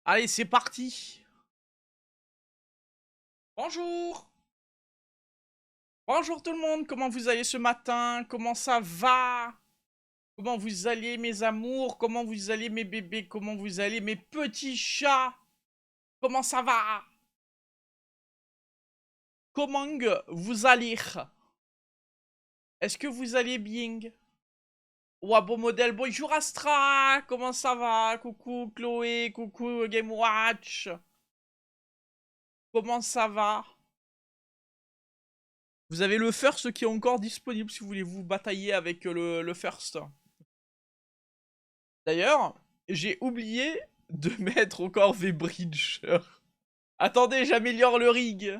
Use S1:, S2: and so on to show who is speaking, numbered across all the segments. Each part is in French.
S1: Allez, c'est parti. Bonjour. Bonjour tout le monde, comment vous allez ce matin? Comment ça va? Comment vous allez mes amours? Comment vous allez mes bébés? Comment vous allez mes petits chats? Comment ça va? Comment vous allez? Est-ce que vous allez bien? Ouah, beau modèle, bonjour Astra! Comment ça va? Coucou Chloé, coucou GameWatch. Comment ça va? Vous avez le first qui est encore disponible si vous voulez vous batailler avec le first. D'ailleurs, j'ai oublié de mettre encore V-Bridge. Attendez, j'améliore le rig.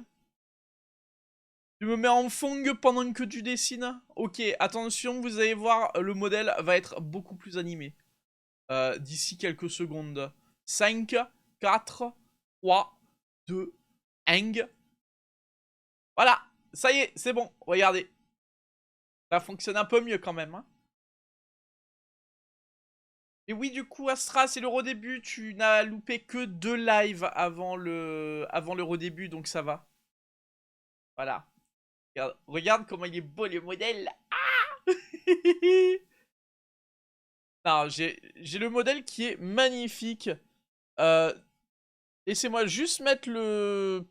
S1: Je me mets en fong pendant que tu dessines. Ok, attention, vous allez voir, le modèle va être beaucoup plus animé. D'ici quelques secondes. 5, 4, 3, 2, 1. Voilà, ça y est, c'est bon, regardez. Ça fonctionne un peu mieux quand même. Hein. Et oui, du coup, Astra, c'est le redébut. Tu n'as loupé que 2 lives avant le redébut, donc ça va. Voilà. Regarde comment il est beau le modèle. Ah. Non, j'ai le modèle qui est magnifique. Euh, Laissez-moi juste mettre le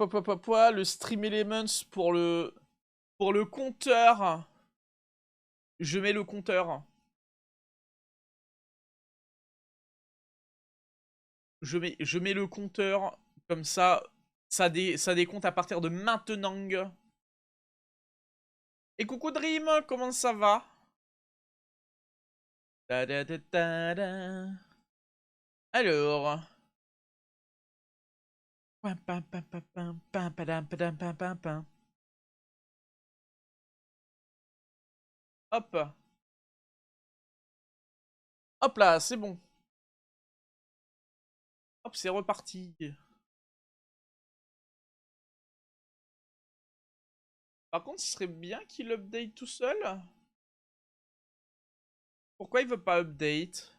S1: Stream Elements pour le compteur. Je mets le compteur. Je mets le compteur. Comme ça décompte à partir de maintenant. Et coucou Dream, comment ça va? Alors. Hop. Hop là, c'est bon. Hop, c'est reparti. Par contre, ce serait bien qu'il update tout seul. Pourquoi il veut pas update?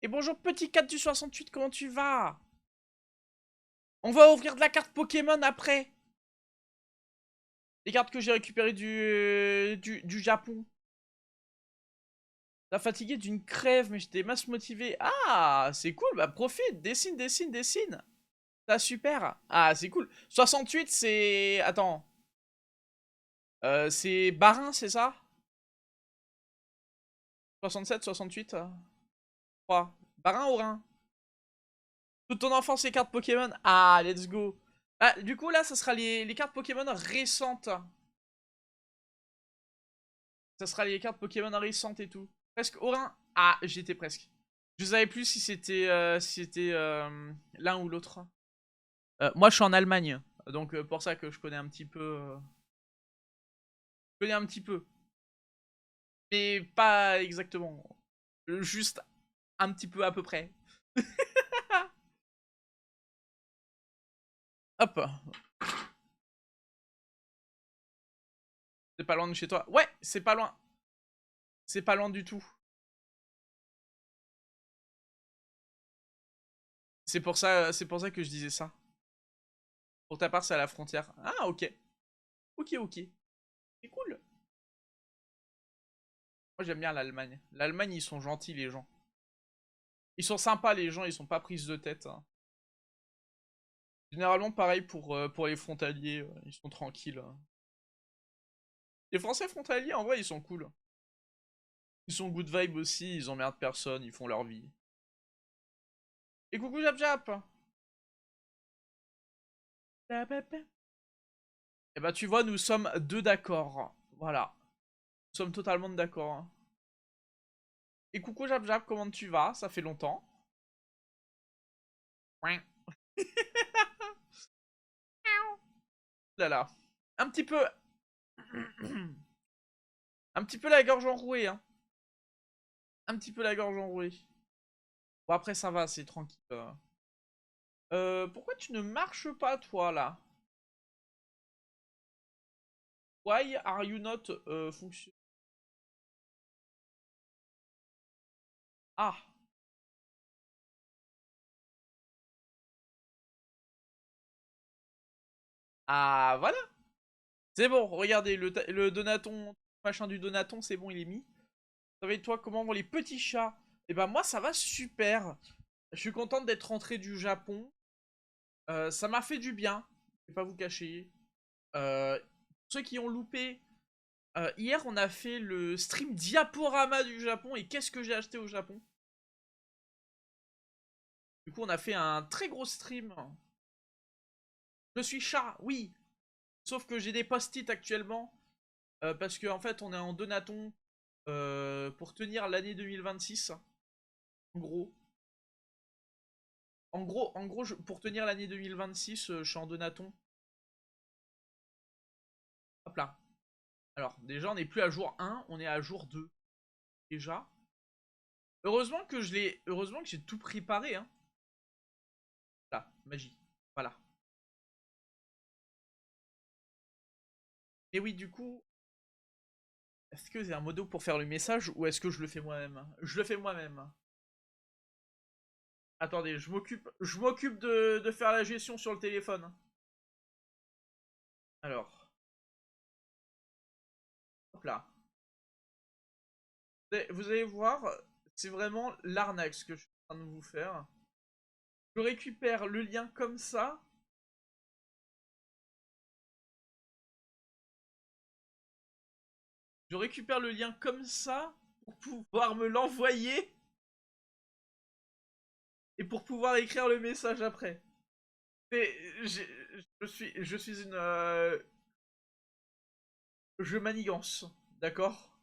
S1: Et bonjour petit 4 du 68, comment tu vas? On va ouvrir de la carte Pokémon après. Les cartes que j'ai récupérées du Japon. La fatigué d'une crève, mais j'étais masse motivé. Ah, c'est cool, bah profite, dessine, dessine, dessine. Ça, super. Ah, c'est cool. 68, c'est... Attends. C'est Barin, c'est ça? 67, 68 3. Barin ou Rhin? Toute ton enfance, les cartes Pokémon. Ah, let's go. Ah, du coup, là, ça sera les cartes Pokémon récentes. Ça sera les cartes Pokémon récentes et tout. Presque Orin. Ah, j'étais presque. Je savais plus si c'était l'un ou l'autre. Moi, je suis en Allemagne. Donc, pour ça que je connais un petit peu. Je connais un petit peu. Mais pas exactement. Juste un petit peu à peu près. Hop. C'est pas loin de chez toi. Ouais, c'est pas loin. C'est pas loin du tout. C'est pour ça que je disais ça. Pour ta part, c'est à la frontière. Ah, ok. Ok, ok. C'est cool. Moi, j'aime bien l'Allemagne. L'Allemagne, ils sont gentils, les gens. Ils sont sympas, les gens, ils sont pas prises de tête. Hein. Généralement, pareil pour les frontaliers. Ils sont tranquilles. Hein. Les Français frontaliers, en vrai, ils sont cool. Ils sont good vibe aussi, ils emmerdent personne, ils font leur vie. Et coucou Jap Jap. Et bah, tu vois, nous sommes deux d'accord. Voilà. Nous sommes totalement d'accord. Hein. Et coucou Jap Jap, comment tu vas? Ça fait longtemps. Ouais. Là là. Un petit peu. Un petit peu la gorge enrouée, hein. Un petit peu la gorge enrouée. Bon, après, ça va, c'est tranquille. Pourquoi tu ne marches pas, toi, là? Why are you not function? Ah. Ah, voilà. C'est bon, regardez, le Donaton, machin du Donaton, c'est bon, il est mis. Toi, comment vont les petits chats? Eh ben moi, ça va super. Je suis contente d'être rentré du Japon. Ça m'a fait du bien, je vais pas vous cacher. Ceux qui ont loupé, hier on a fait le stream diaporama du Japon. Et qu'est-ce que j'ai acheté au Japon? Du coup, on a fait un très gros stream. Je suis chat, oui. Sauf que j'ai des post-it actuellement. Parce qu'en fait, on est en Donaton pour tenir l'année 2026. En gros. Pour tenir l'année 2026, je suis en Donaton. Hop là. Alors, déjà, on n'est plus à jour 1, on est à jour 2. Déjà. Heureusement que j'ai tout préparé, hein. Là, magie. Voilà. Et oui, du coup, est-ce que c'est un modo pour faire le message ou est-ce que je le fais moi-même? Je le fais moi-même. Attendez, je m'occupe de faire la gestion sur le téléphone. Alors, hop là. Vous allez voir, c'est vraiment l'arnaque ce que je suis en train de vous faire. Je récupère le lien comme ça. Je récupère le lien comme ça pour pouvoir me l'envoyer et pour pouvoir écrire le message après. Et je suis une... je manigance, d'accord?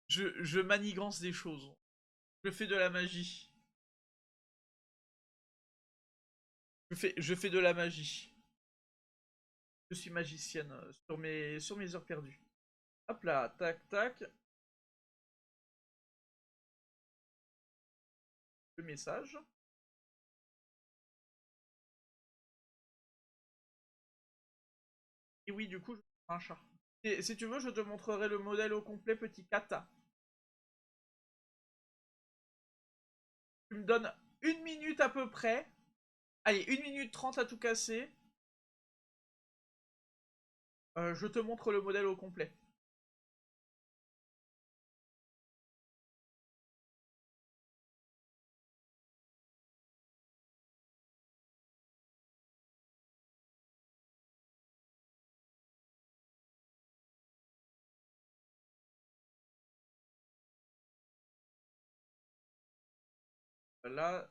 S1: Je manigance des choses. Je fais de la magie. Je fais de la magie. Je suis magicienne sur mes heures perdues. Hop là, tac, tac. Le message. Et oui, du coup, je suis un chat. Et si tu veux, je te montrerai le modèle au complet, petit kata. Tu me donnes 1 minute à peu près. Allez, 1 minute 30 à tout casser. Je te montre le modèle au complet. Là, là.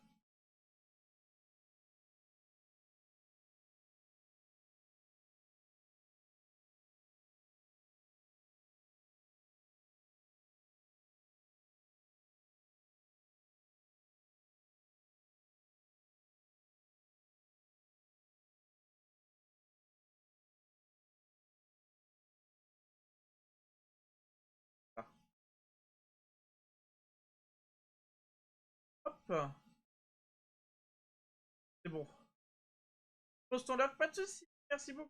S1: Hop. C'est bon. Pose ton lock, pas de soucis. Merci beaucoup.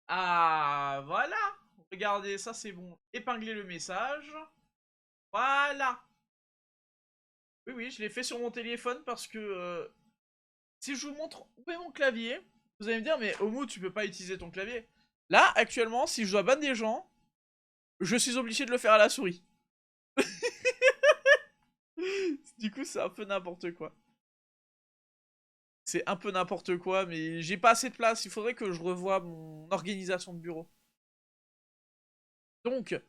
S1: Ah, voilà. Regardez, ça c'est bon. Épingler le message. Voilà. Oui, oui, je l'ai fait sur mon téléphone parce que si je vous montre où est mon clavier, vous allez me dire, mais Omu, tu peux pas utiliser ton clavier. Là, actuellement, si je dois ban des gens, je suis obligé de le faire à la souris. Du coup, c'est un peu n'importe quoi. C'est un peu n'importe quoi, mais j'ai pas assez de place. Il faudrait que je revoie mon organisation de bureau. Donc,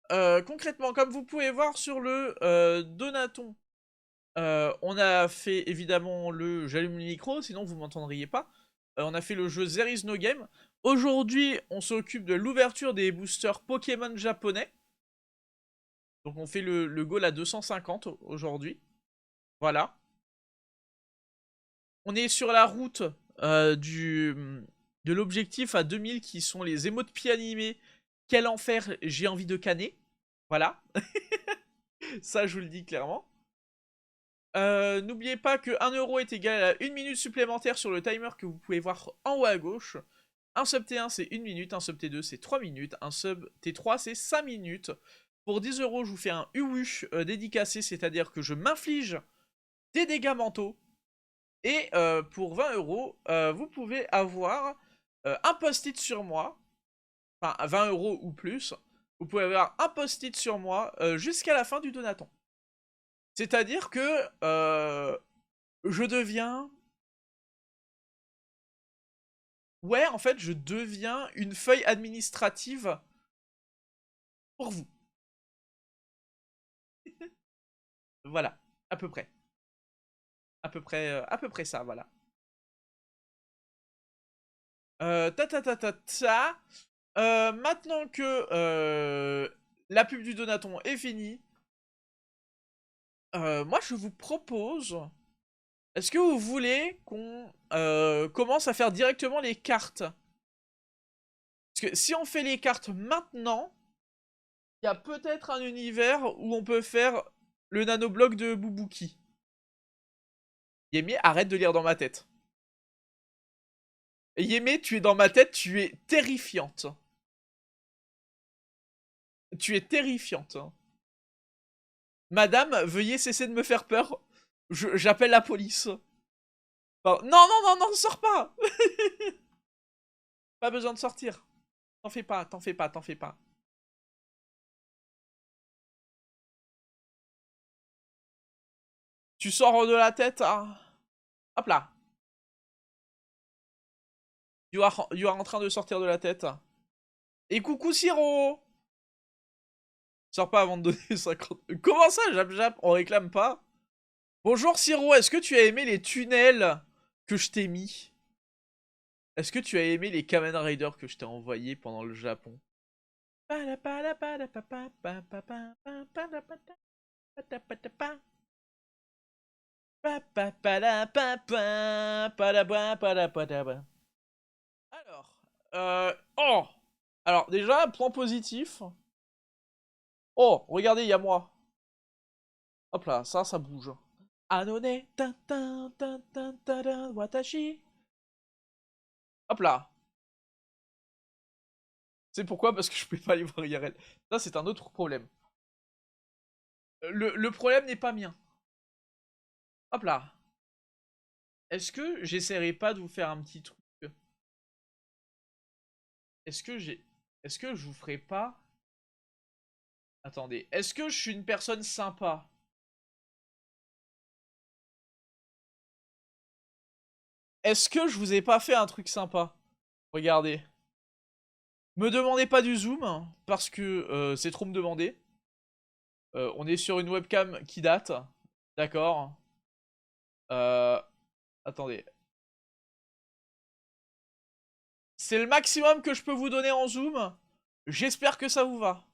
S1: concrètement, comme vous pouvez voir sur le Donaton, on a fait évidemment le... J'allume le micro, sinon vous m'entendriez pas. On a fait le jeu There is no game. Aujourd'hui, on s'occupe de l'ouverture des boosters Pokémon japonais. Donc on fait le goal à 250 aujourd'hui. Voilà. On est sur la route de l'objectif à 2000 qui sont les émotes pieds animés. Quel enfer, j'ai envie de canner. Voilà. Ça, je vous le dis clairement. N'oubliez pas que 1 euro est égal à 1 minute supplémentaire sur le timer que vous pouvez voir en haut à gauche. Un sub T1 c'est 1 minute, un sub T2 c'est 3 minutes, un sub T3 c'est 5 minutes. Pour 10 euros, je vous fais un UU dédicacé, c'est-à-dire que je m'inflige des dégâts mentaux. Et pour 20 euros, vous pouvez avoir un post-it sur moi. Enfin, à 20 euros ou plus. Vous pouvez avoir un post-it sur moi jusqu'à la fin du donaton. C'est-à-dire que je deviens... Ouais, en fait, je deviens une feuille administrative pour vous. Voilà, à peu près. À peu près ça, voilà. Maintenant que la pub du donaton est finie, moi je vous propose... Est-ce que vous voulez qu'on commence à faire directement les cartes? Parce que si on fait les cartes maintenant, il y a peut-être un univers où on peut faire le nanobloc de Bubuki. Yémé, arrête de lire dans ma tête. Yémé, tu es dans ma tête, tu es terrifiante. Tu es terrifiante. Madame, veuillez cesser de me faire peur. J'appelle la police. Enfin, non, non, non, non, sors pas. Pas besoin de sortir. T'en fais pas, t'en fais pas, t'en fais pas. Tu sors de la tête, hein. Hop là. You are en train de sortir de la tête. Et coucou Siro. Sors pas avant de donner 50... Comment ça, Jap, on réclame pas? Bonjour Siro, est-ce que tu as aimé les tunnels que je t'ai mis? Est-ce que tu as aimé les Kamen Rider que je t'ai envoyés pendant le Japon? Alors, oh! Alors, déjà, point positif. Oh, regardez, il y a moi. Hop là, ça bouge. Anone, tan tan tan tan tan watashi. Hop là. C'est pourquoi? Parce que je peux pas aller voir IRL. Ça, c'est un autre problème. Le problème n'est pas mien. Hop là. Est-ce que j'essaierai pas de vous faire un petit truc? Est-ce que j'ai... Est-ce que je vous ferai pas... Attendez. Est-ce que je suis une personne sympa? Est-ce que je vous ai pas fait un truc sympa? Regardez. Me demandez pas du zoom, parce que c'est trop me demander. On est sur une webcam qui date. D'accord. Attendez. C'est le maximum que je peux vous donner en zoom. J'espère que ça vous va.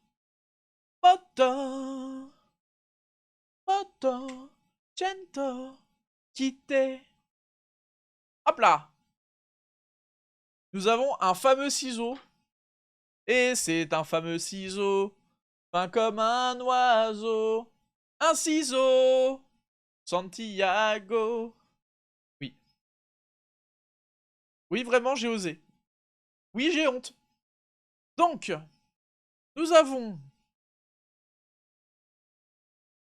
S1: Moto, moto, cento, quitte. Hop là. Nous avons un fameux ciseau. Et c'est un fameux ciseau. Fin comme un oiseau. Un ciseau. Santiago. Oui. Oui, vraiment, j'ai osé. Oui, j'ai honte. Donc, nous avons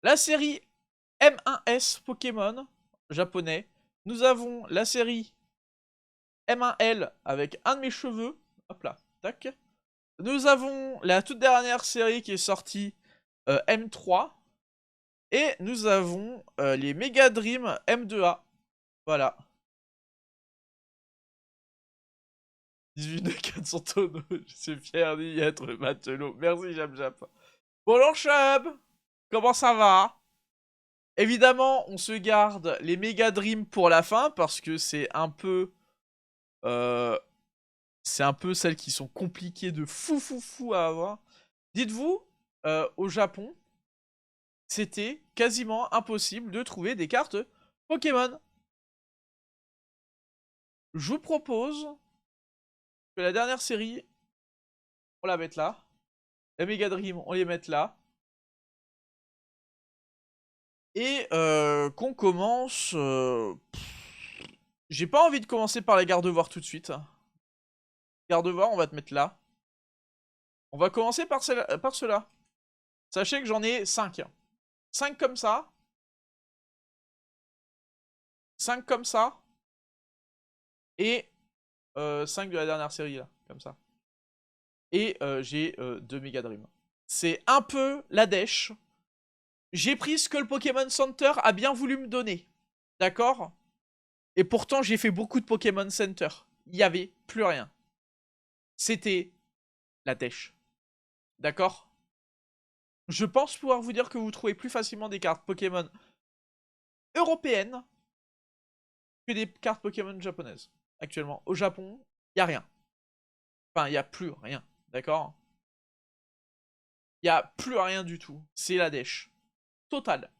S1: la série M1S Pokémon japonais. Nous avons la série M1L avec un de mes cheveux. Hop là, tac. Nous avons la toute dernière série qui est sortie, M3. Et nous avons les Mega Dream M2A. Voilà. 18 de 400 tonneaux. Je suis fier d'y être matelot. Merci, Jap. Bonjour, Chub. Comment ça va? Évidemment, on se garde les Mega Dream pour la fin parce que c'est un peu... c'est un peu celles qui sont compliquées de fou à avoir. Dites-vous, au Japon, c'était quasiment impossible de trouver des cartes Pokémon. Je vous propose que la dernière série, on la mette là. La Mega Dream, on les mette là. Et qu'on commence... J'ai pas envie de commencer par la Gardevoir tout de suite. Gardevoir, on va te mettre là. On va commencer par cela. Sachez que j'en ai 5. 5 comme ça. 5 comme ça. Et 5 de la dernière série, là. Comme ça. Et j'ai 2 Mega Dream. C'est un peu la dèche. J'ai pris ce que le Pokémon Center a bien voulu me donner. D'accord? Et pourtant, j'ai fait beaucoup de Pokémon Center. Il n'y avait plus rien. C'était la dèche. D'accord? Je pense pouvoir vous dire que vous trouvez plus facilement des cartes Pokémon européennes que des cartes Pokémon japonaises. Actuellement, au Japon, il n'y a rien. Enfin, il n'y a plus rien. D'accord? Il n'y a plus rien du tout. C'est la dèche. Total.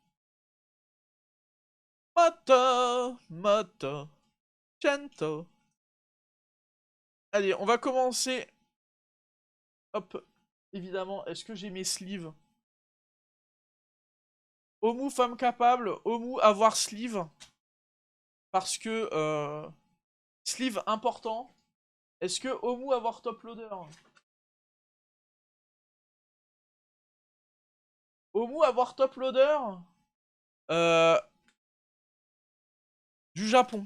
S1: Moto, Cento. Allez, on va commencer. Hop. Évidemment, est-ce que j'ai mes sleeves? Omu femme capable, Omu avoir sleeve. Parce que sleeve important. Est-ce que Omu avoir top loader? Omu avoir top loader du Japon.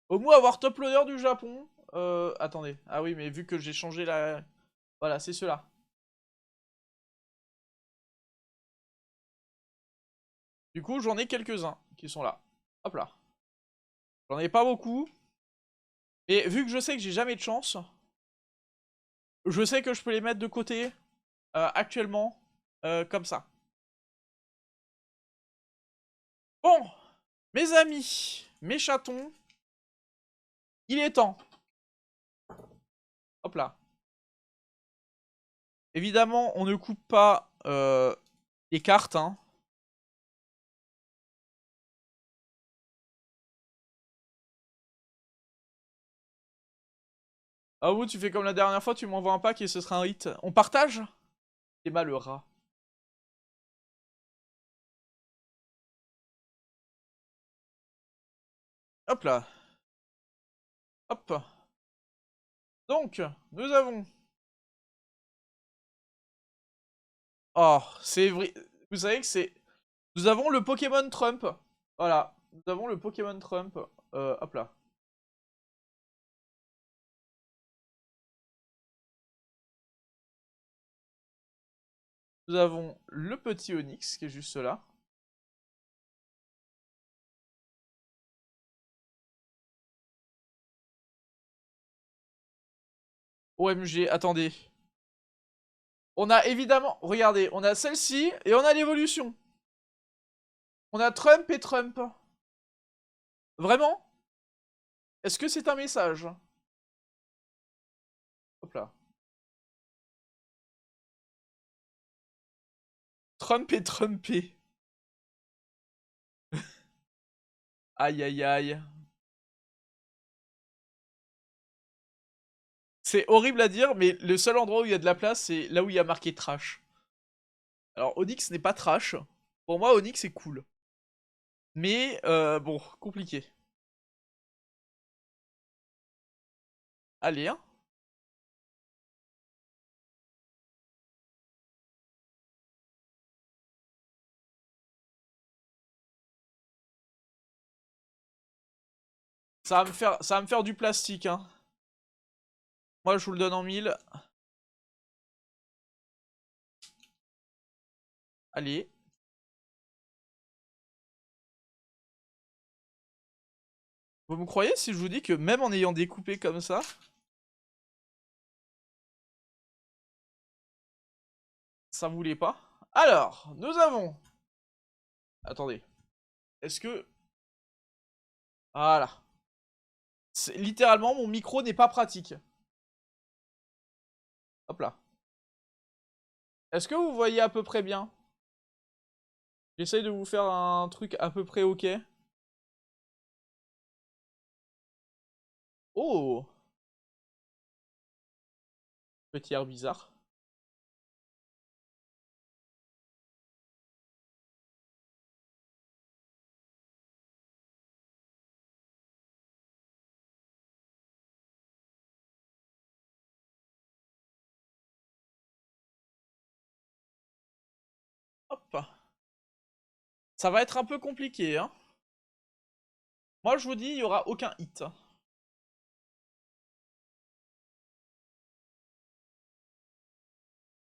S1: Omu avoir top loader du Japon. Attendez. Ah oui, mais vu que j'ai changé la... Voilà, c'est cela. Du coup, j'en ai quelques-uns qui sont là. Hop là. J'en ai pas beaucoup. Mais vu que je sais que j'ai jamais de chance, je sais que je peux les mettre de côté actuellement. Comme ça. Bon, mes amis, mes chatons, il est temps. Hop là. Évidemment, on ne coupe pas les cartes, hein. Ah oui, tu fais comme la dernière fois, tu m'envoies un pack et ce sera un hit. On partage? C'est mal le rat. Hop là. Hop. Donc, nous avons... Oh, c'est vrai. Vous savez que c'est... Nous avons le Pokémon Trump. Voilà. Nous avons le Pokémon Trump. Hop là. Nous avons le petit Onix qui est juste là. OMG, attendez. On a évidemment... Regardez, on a celle-ci et on a l'évolution. On a Trump et Trump. Vraiment? Est-ce que c'est un message? Hop là. Trump et Trumpé. Aïe aïe aïe. C'est horrible à dire, mais le seul endroit où il y a de la place, c'est là où il y a marqué trash. Alors Onyx n'est pas trash. Pour moi, Onyx est cool. Mais, bon, compliqué. Allez, hein. Ça va me faire du plastique, hein. Moi, je vous le donne en 1000. Allez. Vous me croyez si je vous dis que même en ayant découpé comme ça voulait pas? Alors, nous avons... Attendez. Est-ce que... Voilà. Littéralement, mon micro n'est pas pratique. Hop là. Est-ce que vous voyez à peu près bien? J'essaye de vous faire un truc à peu près ok. Oh! Petit air bizarre. Ça va être un peu compliqué, hein. Moi, je vous dis, il n'y aura aucun hit.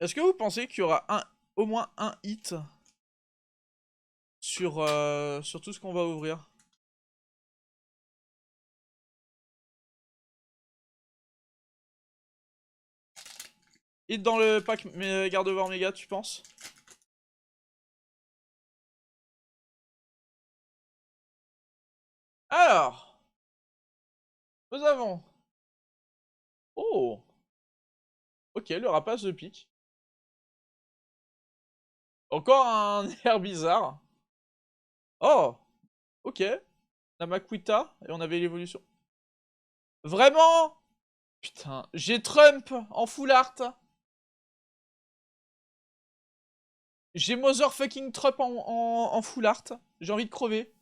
S1: Est-ce que vous pensez qu'il y aura au moins un hit sur tout ce qu'on va ouvrir? Hit dans le pack Gardevoir Méga, tu penses? Alors, nous avons... Oh! Ok, le rapace de pique. Encore un air bizarre. Oh! Ok. Namaquita, et on avait l'évolution. Vraiment? Putain, j'ai Trump en full art. J'ai Motherfucking Trump en full art. J'ai envie de crever.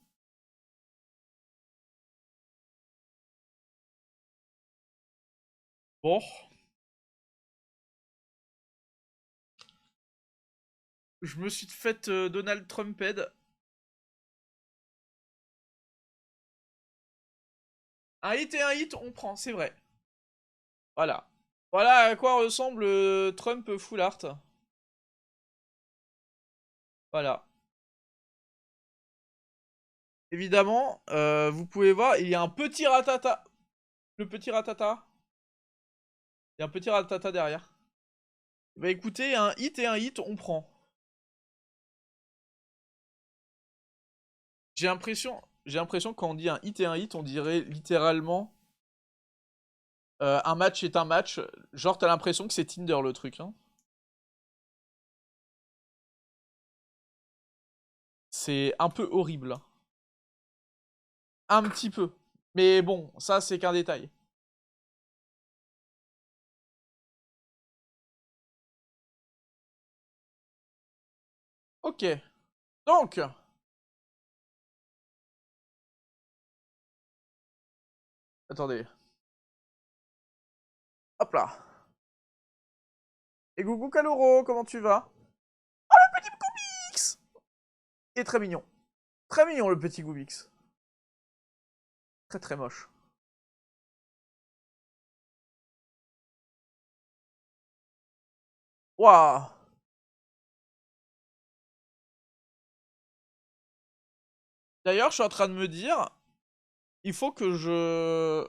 S1: Bon. Je me suis fait Donald Trumped. Un hit et un hit, on prend, c'est vrai. Voilà. Voilà à quoi ressemble Trump full art. Voilà. Évidemment, vous pouvez voir, il y a un petit ratata. Le petit ratata. Il y a un petit ratata derrière. Bah écoutez, un hit et un hit, on prend. J'ai l'impression que quand on dit un hit et un hit, on dirait littéralement un match est un match. Genre, t'as l'impression que c'est Tinder le truc. Hein. C'est un peu horrible. Un petit peu. Mais bon, ça, c'est qu'un détail. Ok. Donc, attendez. Hop là. Et Gougou Kaloro, comment tu vas? Petit Goubix! Et très mignon. Très mignon le petit Goubix. Très très moche. Waouh! D'ailleurs, je suis en train de me dire, il faut que je...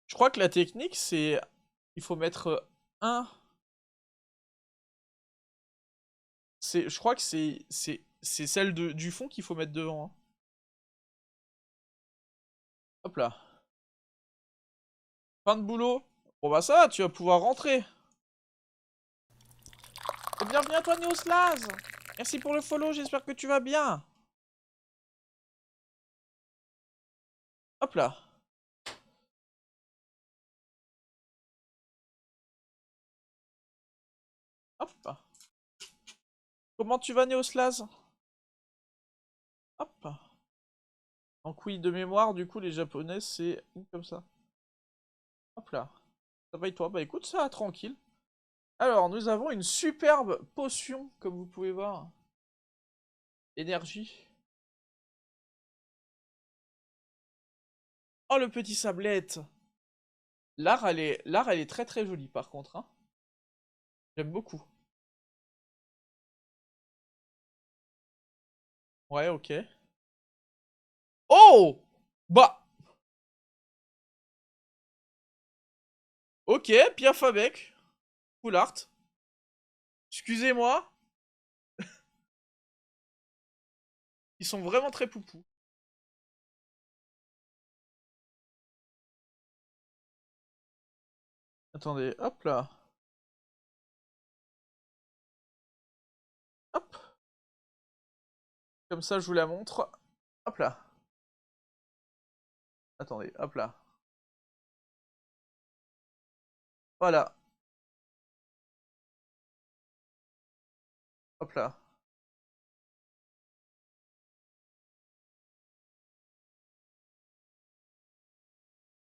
S1: Je crois que la technique, c'est... Il faut mettre un... Je crois que c'est celle du fond qu'il faut mettre devant. Hein. Hop là. Fin de boulot. Bon bah ça, tu vas pouvoir rentrer. Et bienvenue à toi Neoslaz. Merci pour le follow, j'espère que tu vas bien. Hop là. Hop. Comment tu vas Neoslaz? Hop. Donc oui, de mémoire, du coup, les japonais, c'est comme ça. Hop là. Ça va et toi? Bah écoute, ça va tranquille. Alors, nous avons une superbe potion, comme vous pouvez voir. Énergie. Oh, le petit sablette. L'art, elle est très très jolie, par contre. Hein. J'aime beaucoup. Ouais, ok. Oh! Bah! Ok, Pierre Fabec. Full art. Excusez-moi. Ils sont vraiment très poupous. Attendez, hop là. Hop. Comme ça, je vous la montre. Hop là. Attendez, hop là. Voilà. Hop là.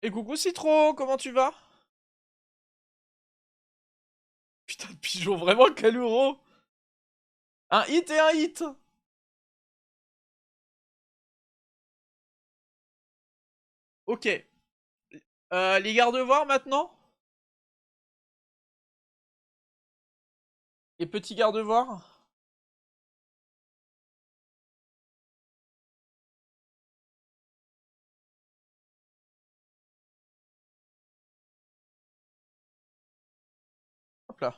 S1: Et coucou Citro, comment tu vas? Putain de pigeon, vraiment Kaluro. Un hit et un hit. Ok. Les gardes-voir maintenant? Les petits gardes-voir? Hop là.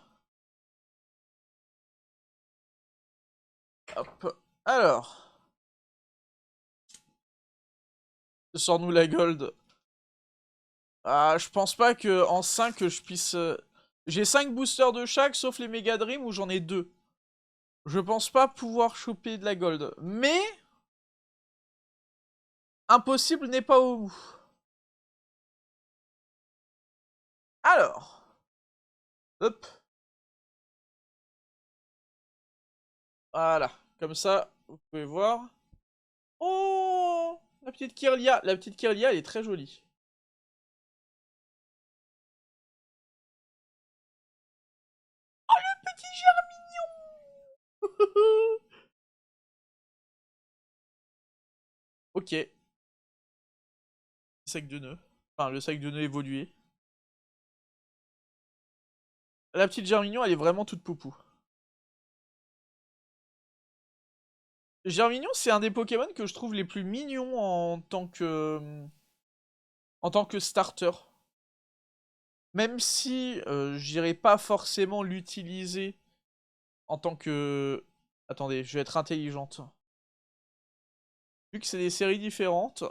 S1: Hop. Alors. Sors-nous la gold. Ah, je pense pas que en 5 je puisse... J'ai 5 boosters de chaque, sauf les Mega Dream où j'en ai 2. Je pense pas pouvoir choper de la gold. Mais... Impossible n'est pas au bout. Alors. Hop. Voilà. Comme ça, vous pouvez voir. Oh, la petite Kirlia. La petite Kirlia, elle est très jolie. Oh, le petit germignon. Ok. Sac de nœuds. Enfin, le sac de nœuds évolué. La petite germignon, elle est vraiment toute poupou. Germignon, c'est un des Pokémon que je trouve les plus mignons en tant que starter. Même si j'irai pas forcément l'utiliser en tant que... Attendez, je vais être intelligente. Vu que c'est des séries différentes...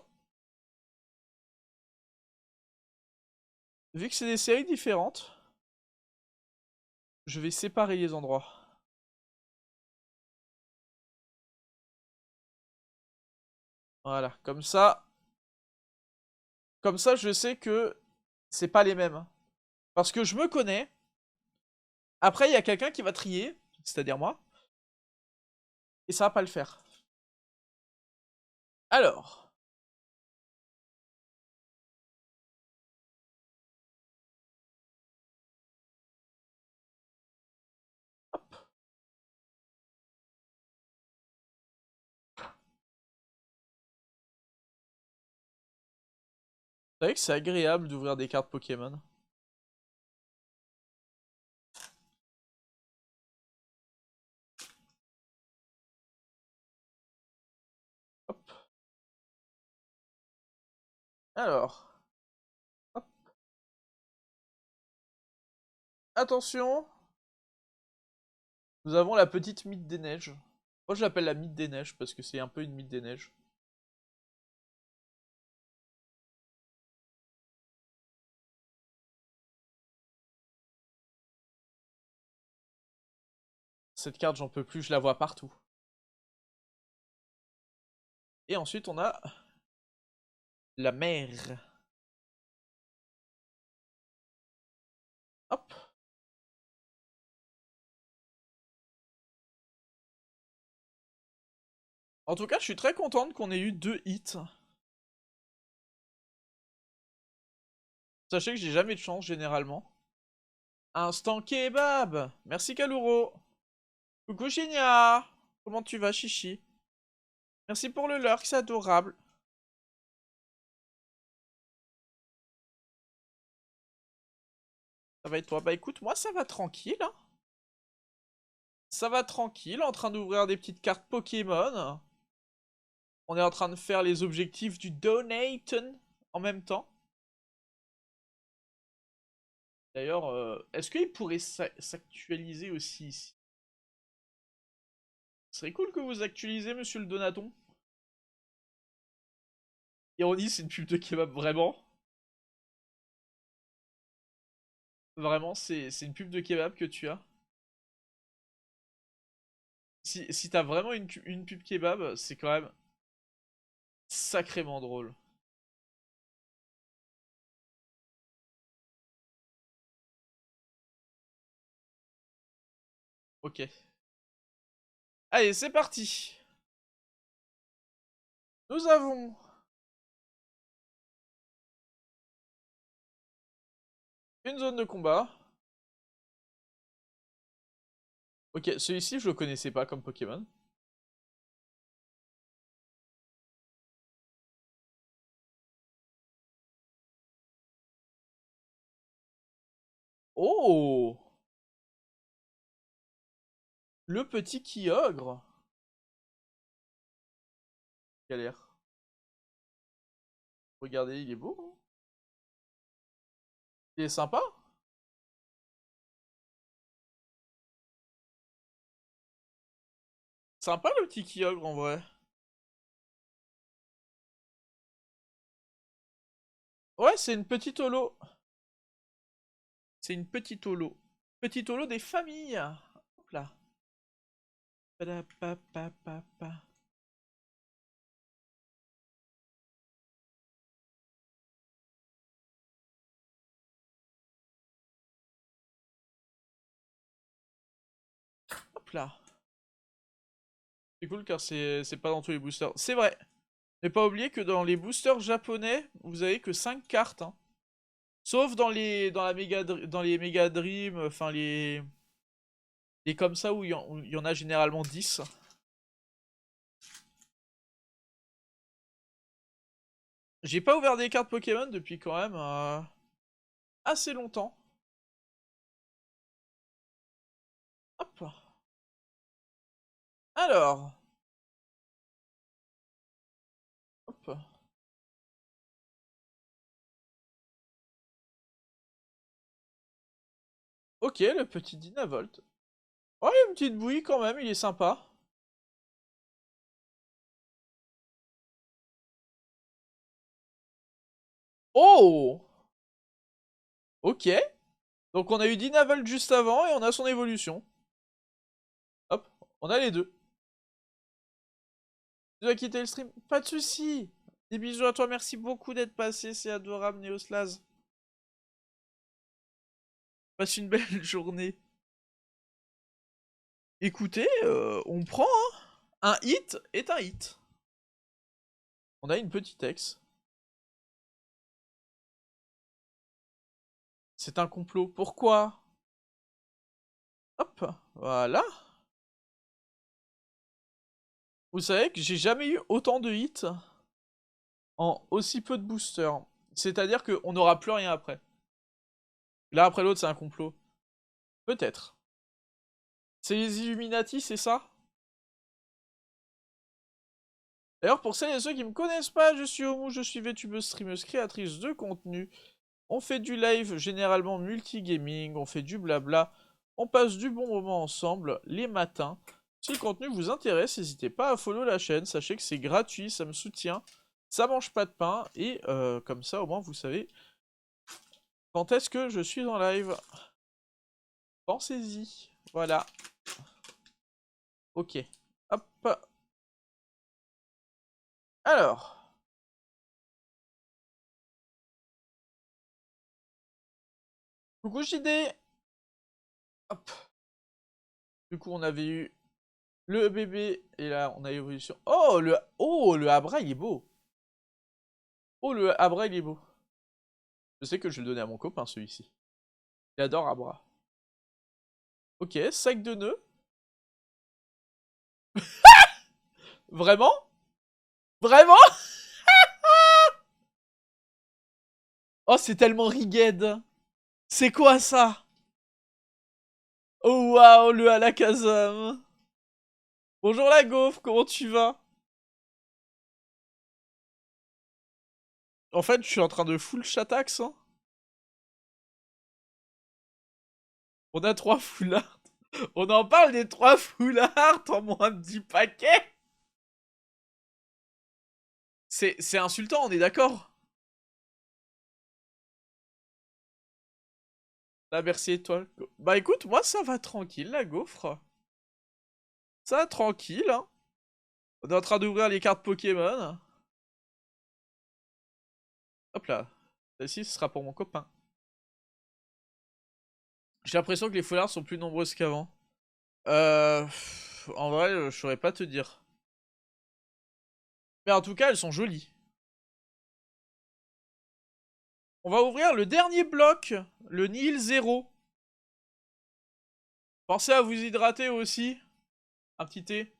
S1: Vu que c'est des séries différentes, je vais séparer les endroits. Voilà, comme ça... Comme ça, je sais que c'est pas les mêmes. Parce que je me connais. Après, il y a quelqu'un qui va trier, c'est-à-dire moi. Et ça va pas le faire. Alors... Vous savez que c'est agréable d'ouvrir des cartes Pokémon. Hop. Alors. Hop. Attention. Nous avons la petite mythe des neiges. Moi je l'appelle la mythe des neiges parce que c'est un peu une mythe des neiges. Cette carte j'en peux plus, je la vois partout. Et ensuite on a la mer. Hop. En tout cas je suis très contente qu'on ait eu 2 hits. Sachez que j'ai jamais de chance généralement. Instant kebab. Merci Kaluro. Coucou Shinya. Comment tu vas Chichi? Merci pour le lurk, c'est adorable. Ça va et toi? Bah écoute, moi ça va tranquille. Hein. Ça va tranquille, en train d'ouvrir des petites cartes Pokémon. On est en train de faire les objectifs du Donaton en même temps. D'ailleurs, est-ce qu'il pourrait s'actualiser aussi ici? Ce serait cool que vous actualisez, monsieur le Donaton. Ironie, c'est une pub de kebab, vraiment. Vraiment, c'est une pub de kebab que tu as. Si t'as vraiment une pub kebab, c'est quand même sacrément drôle. Ok. Allez, c'est parti. Nous avons une zone de combat. Ok, celui-ci, je le connaissais pas comme Pokémon. Oh! Le petit Kyogre. Galère. Regardez, il est beau, hein. Il est sympa. Sympa le petit Kyogre en vrai. Ouais, c'est une petite holo. C'est une petite holo. Petite holo des familles. Hop là. Padapapapapa. Hop là. C'est cool car c'est pas dans tous les boosters. C'est vrai. Mais pas oublier que dans les boosters japonais, vous avez que 5 cartes, hein. Sauf dans la dans les Mega Dream, enfin les comme ça où il y en a généralement 10. J'ai pas ouvert des cartes Pokémon depuis quand même assez longtemps. Hop. Alors. Hop. Ok, le petit Dynavolt. Ouais, une petite bouillie quand même, il est sympa. Oh! Ok. Donc on a eu Dynavolt juste avant et on a son évolution. Hop, on a les deux. Tu dois quitter le stream? Pas de soucis. Des bisous à toi, merci beaucoup d'être passé, c'est adorable Neoslaz. Passe une belle journée. Écoutez, on prend, hein. Un hit est un hit. On a une petite ex. C'est un complot. Pourquoi? Hop, voilà. Vous savez que j'ai jamais eu autant de hits en aussi peu de boosters. C'est-à-dire qu'on n'aura plus rien après. L'un après l'autre, c'est un complot. Peut-être. C'est les Illuminati, c'est ça? D'ailleurs, pour celles et ceux qui me connaissent pas, je suis Omu, je suis VTubeuse, streameuse, créatrice de contenu. On fait du live, généralement multigaming, on fait du blabla. On passe du bon moment ensemble les matins. Si le contenu vous intéresse, n'hésitez pas à follow la chaîne. Sachez que c'est gratuit, ça me soutient. Ça mange pas de pain. Et comme ça, au moins, vous savez quand est-ce que je suis en live. Pensez-y. Voilà. Ok. Hop. Alors. Coucou JD. Hop. Du coup, on avait eu le bébé. Et là, on a évolution. Oh, le Abra, il est beau. Oh, le Abra, il est beau. Je sais que je vais le donner à mon copain, celui-ci. Il adore Abra. Ok, sac de nœuds. Vraiment? Vraiment? Oh, c'est tellement rigged. C'est quoi ça? Oh waouh, le Alakazam. Bonjour la gaufre, comment tu vas? En fait, je suis en train de full chatax, hein. On a 3 foulards. On en parle des 3 foulards en moins de 10 paquets. C'est insultant, on est d'accord? La merci et toi. Bah écoute, moi ça va tranquille, la gaufre. Ça va tranquille, hein. On est en train d'ouvrir les cartes Pokémon. Hop là. Celle-ci, ce sera pour mon copain. J'ai l'impression que les foulards sont plus nombreuses qu'avant. En vrai, je saurais pas te dire. Mais en tout cas, elles sont jolies. On va ouvrir le dernier bloc, le Nil 0. Pensez à vous hydrater aussi. Un petit thé.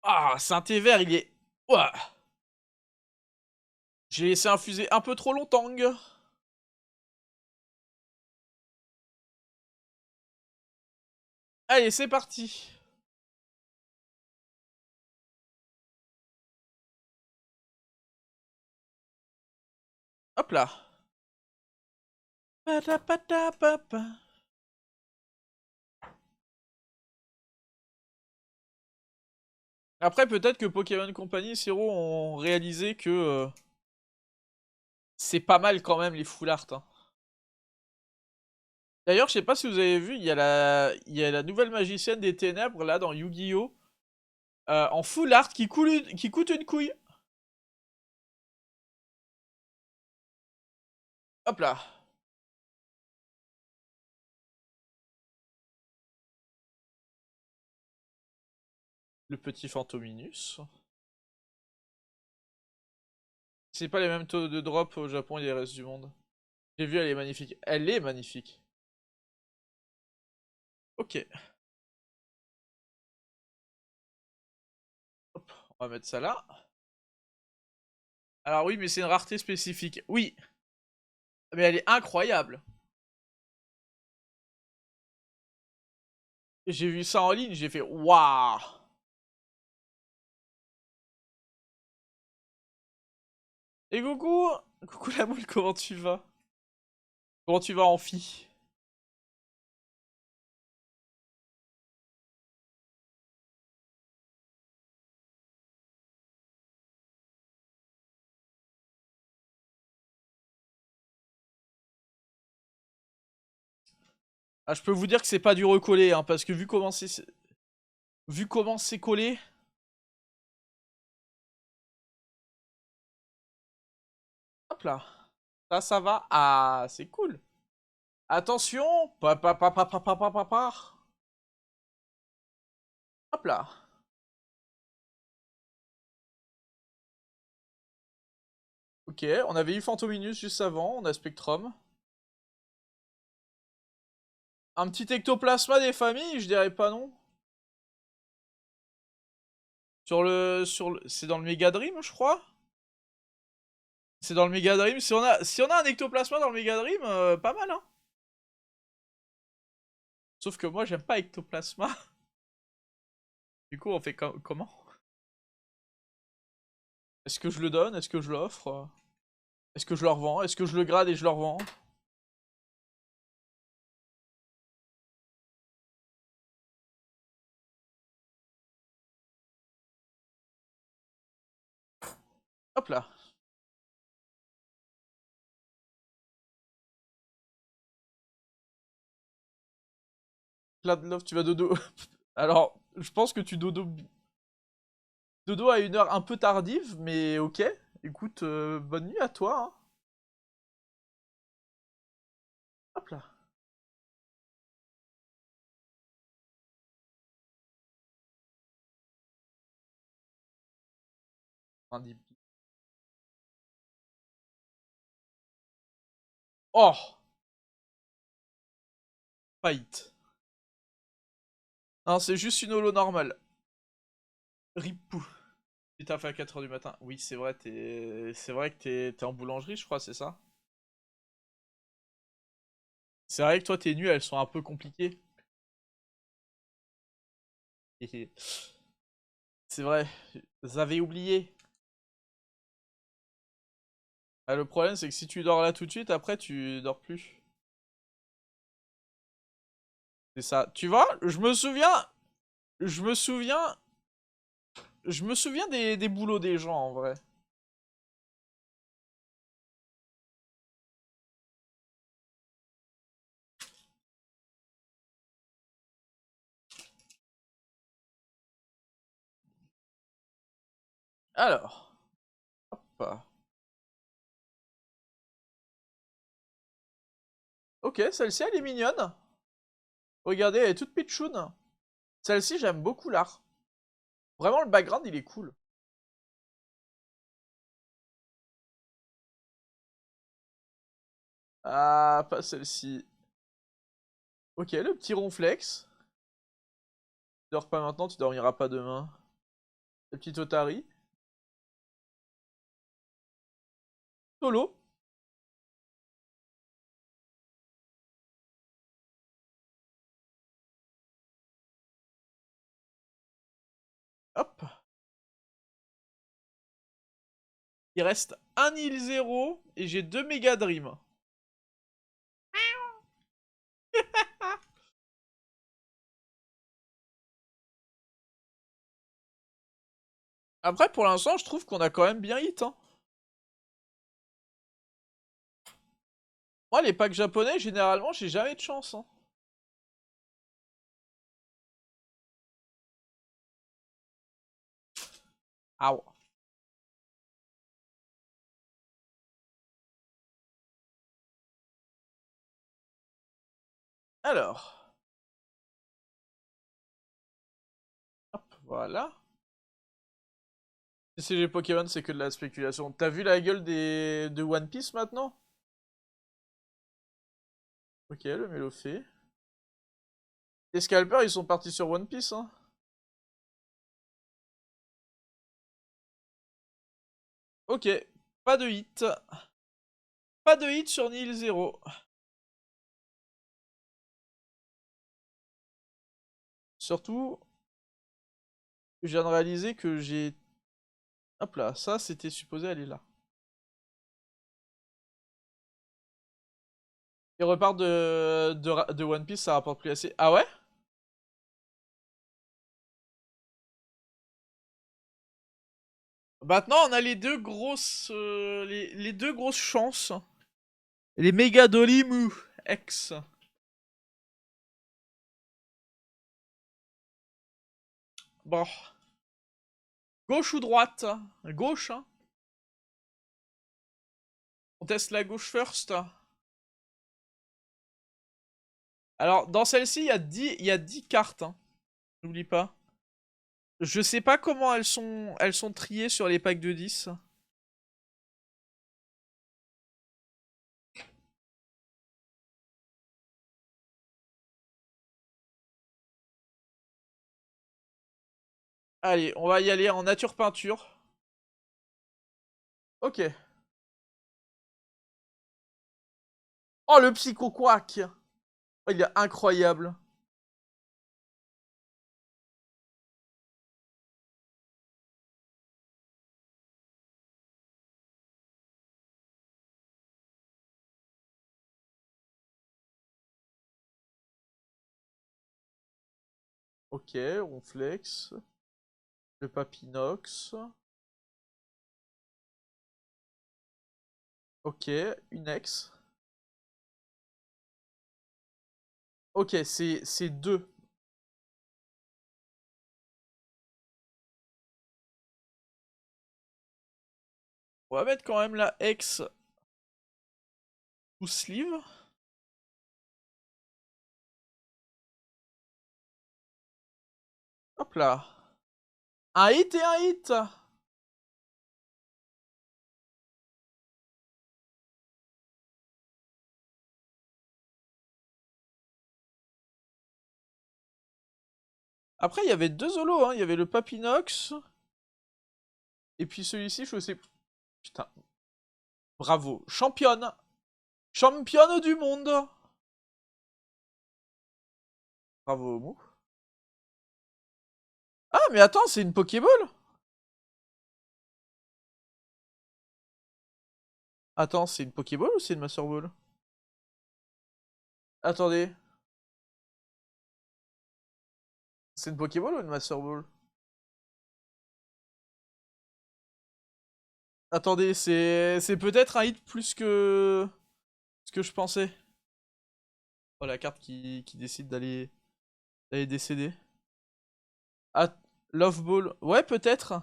S1: Ah, c'est un thé vert, il est... Ouah. J'ai laissé infuser un peu trop longtemps. Allez, c'est parti. Hop là. Patapatapapa. Après, peut-être que Pokémon Company et Zero ont réalisé que c'est pas mal quand même les full art. Hein. D'ailleurs, je sais pas si vous avez vu, il y a la nouvelle magicienne des ténèbres là dans Yu-Gi-Oh! En full art qui coûte une couille. Hop là. Le petit Fantominus. C'est pas les mêmes taux de drop au Japon et les restes du monde. J'ai vu, elle est magnifique. Elle est magnifique. Ok. Hop, on va mettre ça là. Alors oui, mais c'est une rareté spécifique. Oui, mais elle est incroyable. J'ai vu ça en ligne, j'ai fait waouh. Et coucou, coucou la moule, comment tu vas? Comment tu vas, Amphi? Ah, je peux vous dire que c'est pas du recollé, hein, parce que vu comment c'est collé. Hop là. Ça va. Ah, c'est cool. Attention. Hop là. Ok, on avait eu Fantominus juste avant, on a Spectrum. Un petit ectoplasma des familles, je dirais pas non. C'est dans le Mega Dream, je crois. C'est dans le Mega Dream. Si on a un ectoplasma dans le Mega Dream, pas mal, hein. Sauf que moi, j'aime pas ectoplasma. Du coup, on fait comment? Est-ce que je le donne? Est-ce que je l'offre? Est-ce que je le revends? Est-ce que je le grade et je le revends? Hop là. Love, tu vas dodo. Alors, je pense que tu dodo à une heure un peu tardive, mais ok. Écoute, bonne nuit à toi. Hein. Hop là. Oh! Fight. Non, c'est juste une holo normale. Ripou. Tu t'as fait à 4h du matin. Oui, c'est vrai, c'est vrai que t'es en boulangerie, je crois, c'est ça? C'est vrai que toi, tes nuits, elles sont un peu compliquées. C'est vrai, j'avais oublié. Ah, le problème, c'est que si tu dors là tout de suite, après, tu dors plus. C'est ça. Tu vois, je me souviens, je me souviens des boulots des gens, en vrai. Alors, hop. Ok, celle-ci, elle est mignonne. Regardez, elle est toute pitchoune. Celle-ci, j'aime beaucoup l'art. Vraiment, le background, il est cool. Ah, pas celle-ci. Ok, le petit ronflex. Tu dors pas maintenant, tu dormiras pas demain. Le petit Otari. Solo. Hop. Il reste un île 0 et j'ai 2 Mega Dream. Après, pour l'instant, je trouve qu'on a quand même bien hit. Hein. Moi, les packs japonais, généralement, j'ai jamais de chance. Hein. Ah ouais. Alors. Hop, voilà. CCG Pokémon, c'est que de la spéculation. T'as vu la gueule de One Piece maintenant? Ok, le mélo fait. Les scalpers, ils sont partis sur One Piece, hein. Ok, pas de hit. Pas de hit sur Nil 0. Surtout, je viens de réaliser que j'ai... Hop là, ça c'était supposé aller là. Et repart de One Piece, ça rapporte plus assez. Ah ouais? Maintenant, on a les deux grosses... les deux grosses chances. Les méga Dolimu X. Bon. Gauche ou droite? Gauche, hein. On teste la gauche first. Alors, dans celle-ci, il y a 10 cartes. Hein. N'oublie pas. Je sais pas comment elles sont triées sur les packs de 10. Allez, on va y aller en nature peinture. Ok. Oh, le Psycho Quack. Oh, il est incroyable. Ok, on flex. Le Papinox. Ok, une ex. Ok, c'est deux. On va mettre quand même la ex ou sleeve. Hop là. Un hit et un hit. Après, il y avait deux holos, hein. Il y avait le Papinox. Et puis celui-ci, je sais... Putain. Bravo. Championne. Championne du monde. Bravo, Mou. Ah, mais attends, c'est une Pokéball. Attends, c'est une Pokéball ou c'est une Master Ball? Attendez. C'est une Pokéball ou une Master Ball? Attendez, c'est peut-être un hit plus que ce que je pensais. Oh, la carte qui décide d'aller décéder. Ah, Love Ball. Ouais, peut-être.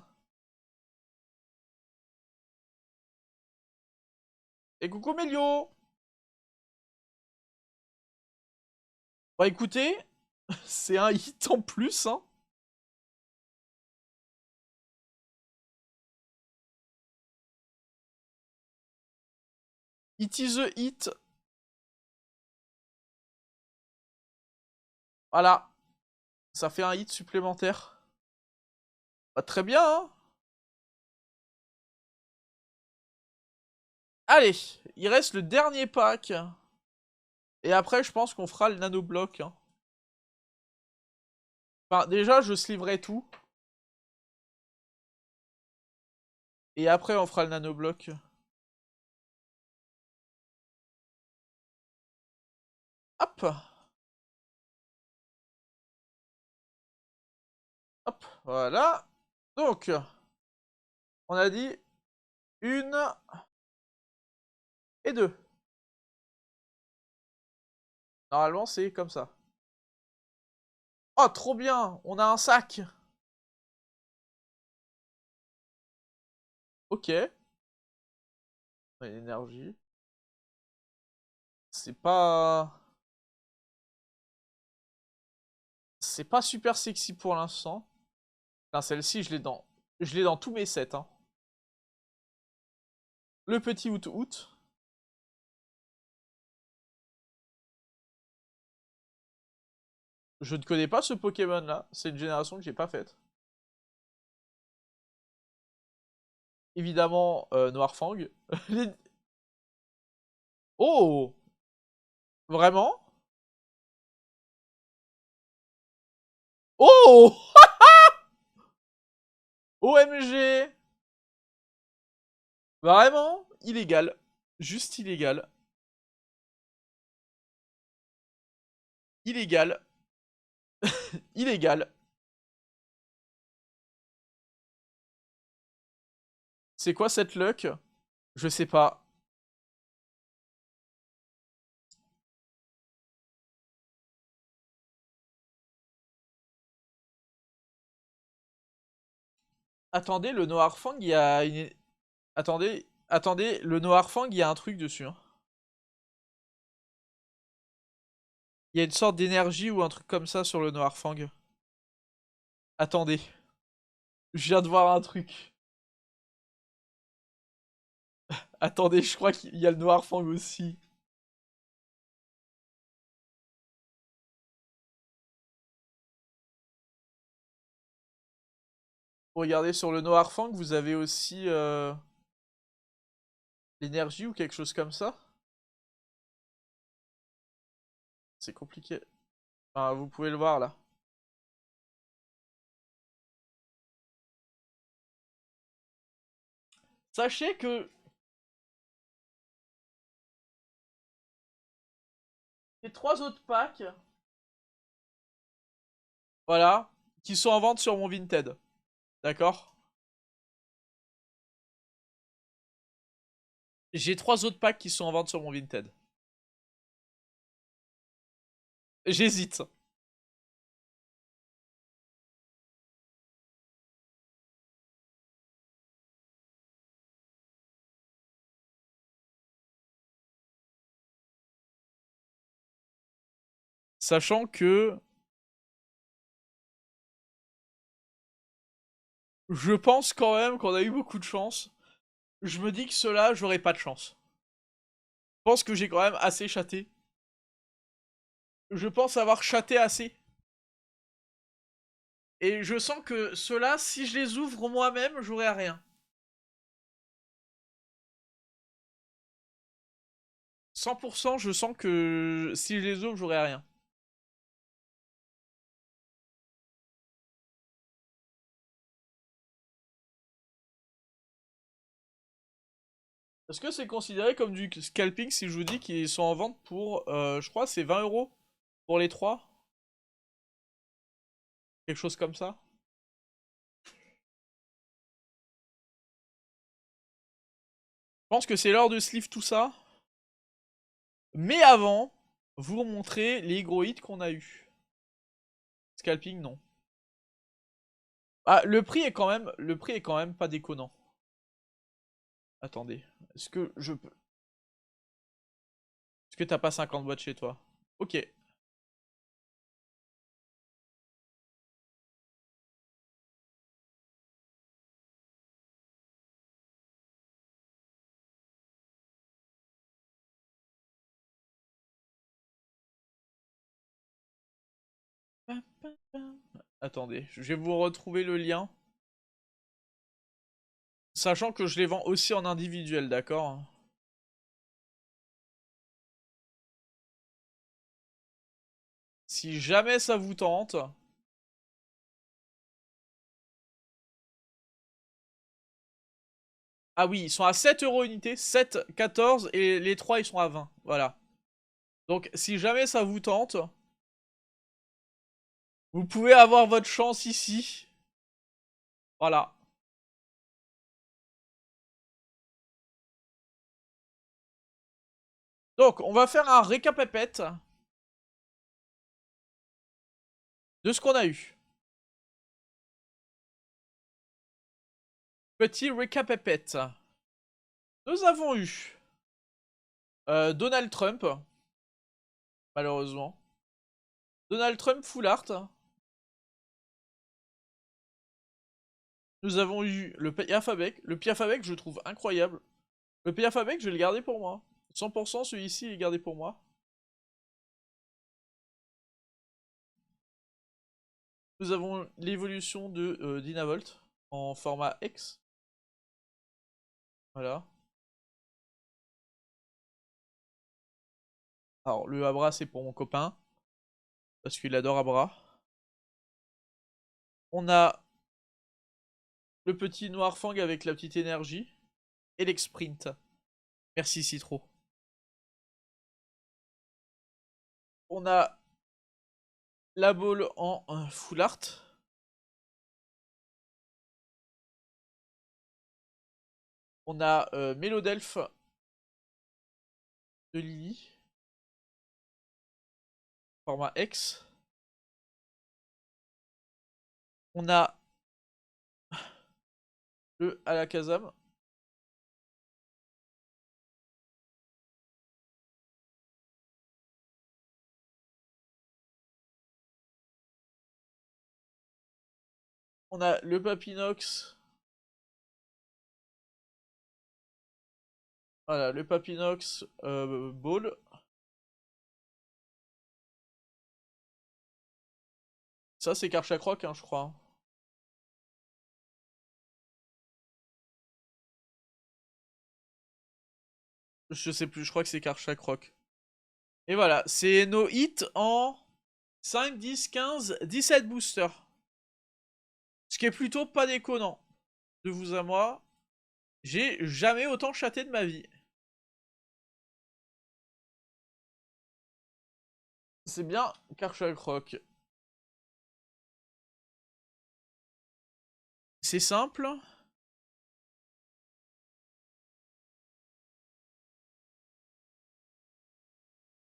S1: Et coucou Melio. Bah écoutez, c'est un hit en plus, hein. It is a hit. Voilà. Ça fait un hit supplémentaire. Bah, très bien, hein. Allez, il reste le dernier pack. Et après, je pense qu'on fera le nanobloc. Hein. Enfin, déjà, je sliverai tout. Et après, on fera le nanobloc. Hop. Hop, voilà. Donc, on a dit une et deux. Normalement, c'est comme ça. Oh, trop bien. On a un sac. Ok. L'énergie. C'est pas... C'est pas super sexy pour l'instant. Enfin, celle-ci, je l'ai dans... Je l'ai dans tous mes sets. Hein. Le petit Out. Je ne connais pas ce Pokémon là. C'est une génération que j'ai pas faite. Évidemment, Noirfang. Les- Oh! Vraiment? Oh! OMG! Vraiment? Illégal. Juste illégal. Illégal. Illégal. C'est quoi cette luck? Je sais pas. Attendez, le Noirfang, il y a une... Attendez, le Noirfang, il y a un truc dessus. Hein. Il y a une sorte d'énergie ou un truc comme ça sur le Noirfang. Attendez, je viens de voir un truc. Attendez, je crois qu'il y a le Noirfang aussi. Regardez, sur le Noirfang, vous avez aussi l'énergie ou quelque chose comme ça. C'est compliqué. Enfin, vous pouvez le voir là. Sachez que les trois autres packs, voilà, qui sont en vente sur mon Vinted. D'accord? J'ai trois autres packs qui sont en vente sur mon Vinted. J'hésite. Sachant que je pense quand même qu'on a eu beaucoup de chance. Je me dis que ceux-là, j'aurais pas de chance. Je pense que j'ai quand même assez chaté. Je pense avoir chaté assez. Et je sens que ceux-là, si je les ouvre moi-même, j'aurai rien. 100%, je sens que si je les ouvre, j'aurai rien. Est-ce que c'est considéré comme du scalping si je vous dis qu'ils sont en vente pour, je crois, c'est 20 € pour les trois? Quelque chose comme ça? Je pense que c'est l'heure de sleeve tout ça. Mais avant, vous montrer les gros hits qu'on a eu. Scalping, non. Ah, le prix est quand même pas déconnant. Attendez, est-ce que je peux... Est-ce que t'as pas 50 boîtes chez toi? Ok. Attendez, je vais vous retrouver le lien. Sachant que je les vends aussi en individuel, d'accord? Si jamais ça vous tente. Ah oui, ils sont à 7 € unité, 7, 14 et les 3 ils sont à 20. Voilà. Donc si jamais ça vous tente, vous pouvez avoir votre chance ici. Voilà. Donc on va faire un récapépète de ce qu'on a eu. Petit récapépète. Nous avons eu Donald Trump, malheureusement. Donald Trump full art. Nous avons eu le Piafabec. Le Piafabec, je le trouve incroyable. Le Piafabec, je vais le garder pour moi. 100% celui-ci est gardé pour moi. Nous avons l'évolution de Dynavolt en format X. Voilà. Alors, le Abra, c'est pour mon copain. Parce qu'il adore Abra. On a le petit Noir Fang avec la petite énergie. Et l'Exprint. Merci Citro. On a la Ball en full art. On a Mélodelph de Lily. Format X. On a le Alakazam. On a le Papinox. Voilà, le Papinox Ball. Ça, c'est Karchakroc, hein, je crois. Je sais plus, je crois que c'est Karchakroc. Et voilà, c'est nos hits en 5, 10, 15, 17 boosters. Ce qui est plutôt pas déconnant. De vous à moi, j'ai jamais autant chaté de ma vie. C'est bien Karchakroc. C'est simple.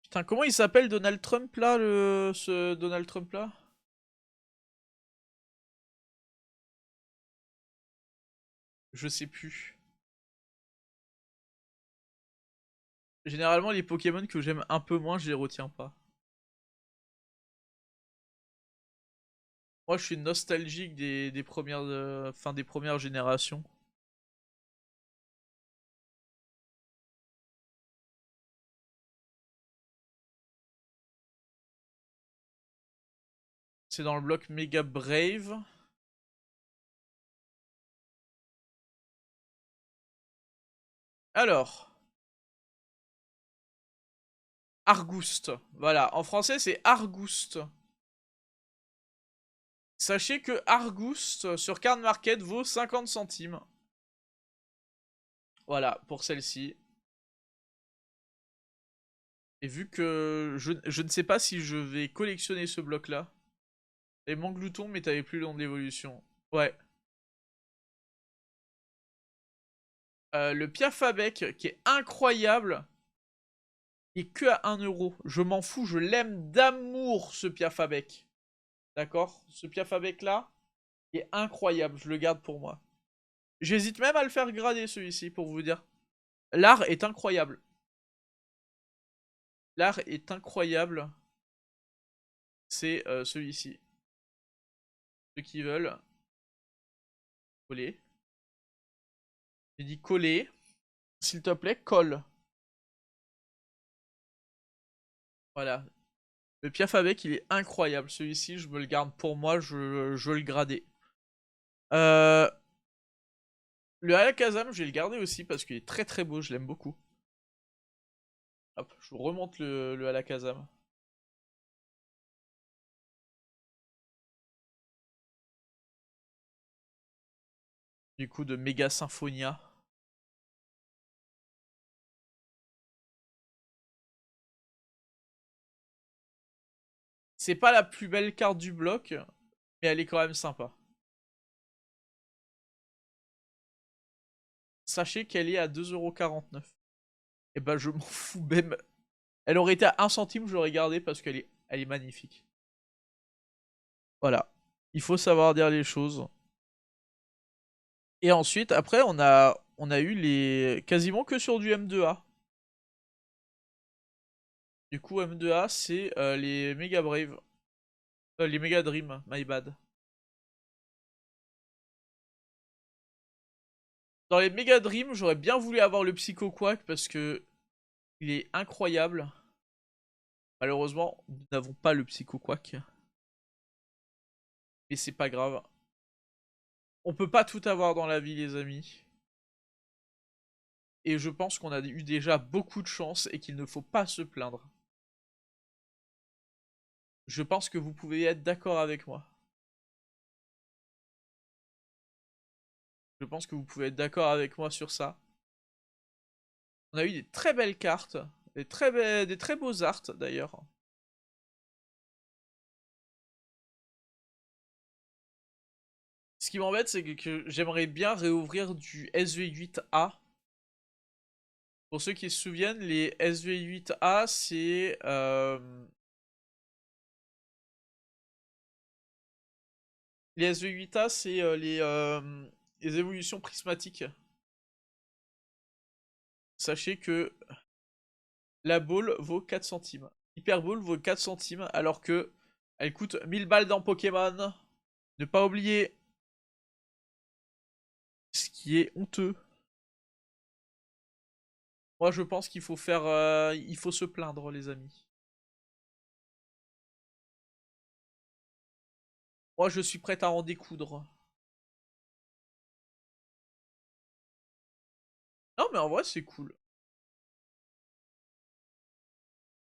S1: Putain, comment il s'appelle Donald Trump là, ce Donald Trump là? Je sais plus. Généralement, les Pokémon que j'aime un peu moins, je les retiens pas. Moi, je suis nostalgique des premières, des premières générations. C'est dans le bloc Mega Brave. Alors, Argouste. Voilà, en français c'est Argouste. Sachez que Argouste sur Card Market vaut 50 centimes. Voilà, pour celle-ci. Et vu que je ne sais pas si je vais collectionner ce bloc-là. Et Manglouton, mais t'avais plus le nom de l'évolution. Ouais. Le Piafabec, qui est incroyable. Et que à 1 €. Je m'en fous, je l'aime d'amour, ce Piafabec. D'accord? Ce Piafabec-là, il est incroyable, je le garde pour moi. J'hésite même à le faire grader, celui-ci, pour vous dire. L'art est incroyable. L'art est incroyable. C'est celui-ci. Ceux qui veulent. Coller. J'ai dit coller. S'il te plaît, colle. Voilà. Le Piafabec, il est incroyable. Celui-ci, je me le garde pour moi, je veux le grader. Euh, Le Alakazam, je vais le garder aussi parce qu'il est très très beau, je l'aime beaucoup. Hop, je vous remonte le Alakazam. Du coup, de Mega Symphonia. C'est pas la plus belle carte du bloc, mais elle est quand même sympa. Sachez qu'elle est à 2,49 €. Et bah je m'en fous même. Elle aurait été à 1 centime, je l'aurais gardée parce elle est magnifique. Voilà. Il faut savoir dire les choses. Et ensuite, après, on a eu les quasiment que sur du M2A. Du coup, M2A, c'est les Mega Brave. Les Mega Dream, my bad. Dans les Mega Dream, j'aurais bien voulu avoir le Psycho Quack parce que il est incroyable. Malheureusement, nous n'avons pas le Psycho Quack. Mais c'est pas grave. On peut pas tout avoir dans la vie, les amis. Et je pense qu'on a eu déjà beaucoup de chance et qu'il ne faut pas se plaindre. Je pense que vous pouvez être d'accord avec moi. Je pense que vous pouvez être d'accord avec moi sur ça. On a eu des très belles cartes, des très beaux arts d'ailleurs. Ce qui m'embête, c'est que j'aimerais bien réouvrir du SV8A. Pour ceux qui se souviennent, les SV8A, c'est... les SV8A, c'est les évolutions prismatiques. Sachez que la ball vaut 4 centimes. Hyper Ball vaut 4 centimes, alors que elle coûte 1000 balles dans Pokémon. Ne pas oublier. Ce qui est honteux. Moi, je pense qu'il faut faire... il faut se plaindre, les amis. Moi, je suis prêt à en découdre. Non, mais en vrai, c'est cool.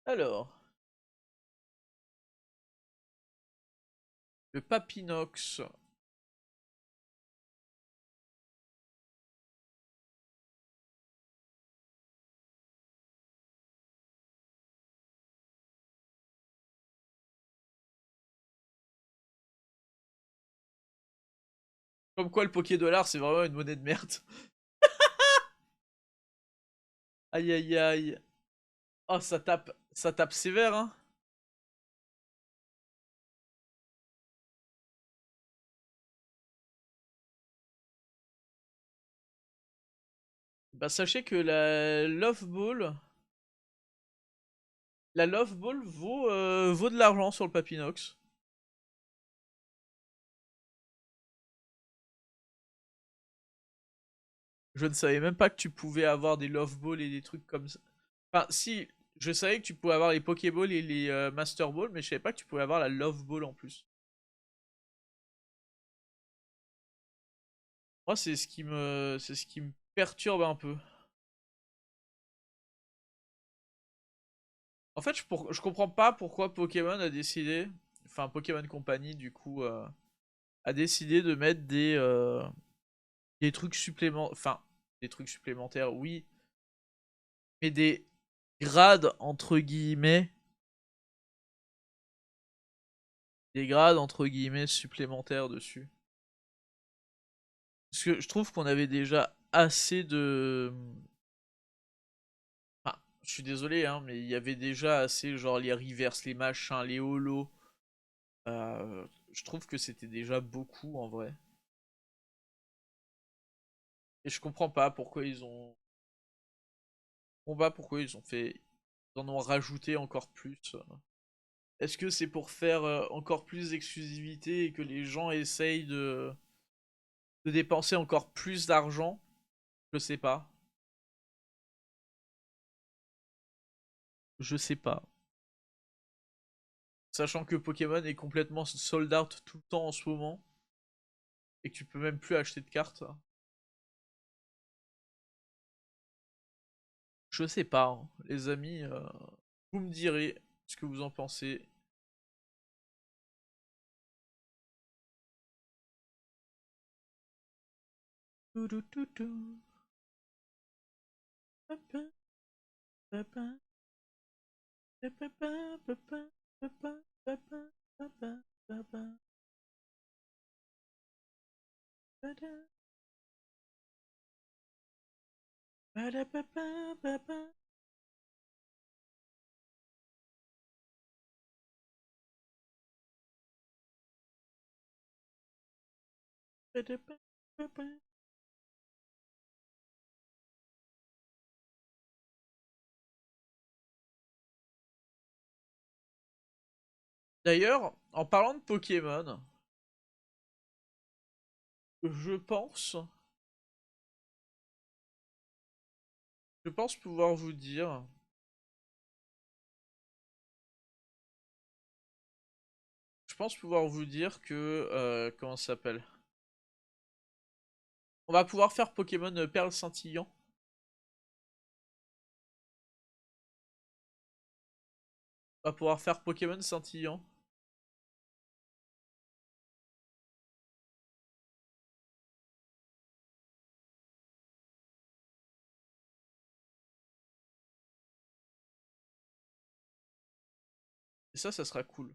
S1: Alors, le Papinox. Comme quoi, le Poké-Dollar, c'est vraiment une monnaie de merde. Aïe, aïe, aïe. Oh, ça tape sévère, hein. Bah, sachez que la Love Ball vaut de l'argent sur le Papinox. Je ne savais même pas que tu pouvais avoir des Love Balls et des trucs comme ça. Enfin, si, je savais que tu pouvais avoir les Pokéballs et les Master Balls, mais je savais pas que tu pouvais avoir la Love Ball en plus. Moi, c'est ce qui me perturbe un peu. En fait, je comprends pas pourquoi Pokémon a décidé, enfin Pokémon Company du coup, a décidé de mettre des trucs supplémentaires, enfin des trucs supplémentaires, oui, mais des grades entre guillemets, des grades entre guillemets supplémentaires dessus. Parce que je trouve qu'on avait déjà assez de... Enfin, je suis désolé, hein, mais il y avait déjà assez, genre les reverse, les machins, les holos. Je trouve que c'était déjà beaucoup en vrai. Et je comprends pas pourquoi ils ont... Je comprends pas pourquoi ils ont fait... Ils en ont rajouté encore plus. Est-ce que c'est pour faire encore plus d'exclusivité et que les gens essayent de dépenser encore plus d'argent? Je sais pas. Je sais pas. Sachant que Pokémon est complètement sold out tout le temps en ce moment. Et que tu peux même plus acheter de cartes. Je sais pas, hein, les amis. Vous me direz ce que vous en pensez. D'ailleurs, en parlant de Pokémon, je pense, je pense pouvoir vous dire, que, comment ça s'appelle? On va pouvoir faire Pokémon Perle Scintillant. On va pouvoir faire Pokémon Scintillant. Et ça sera cool.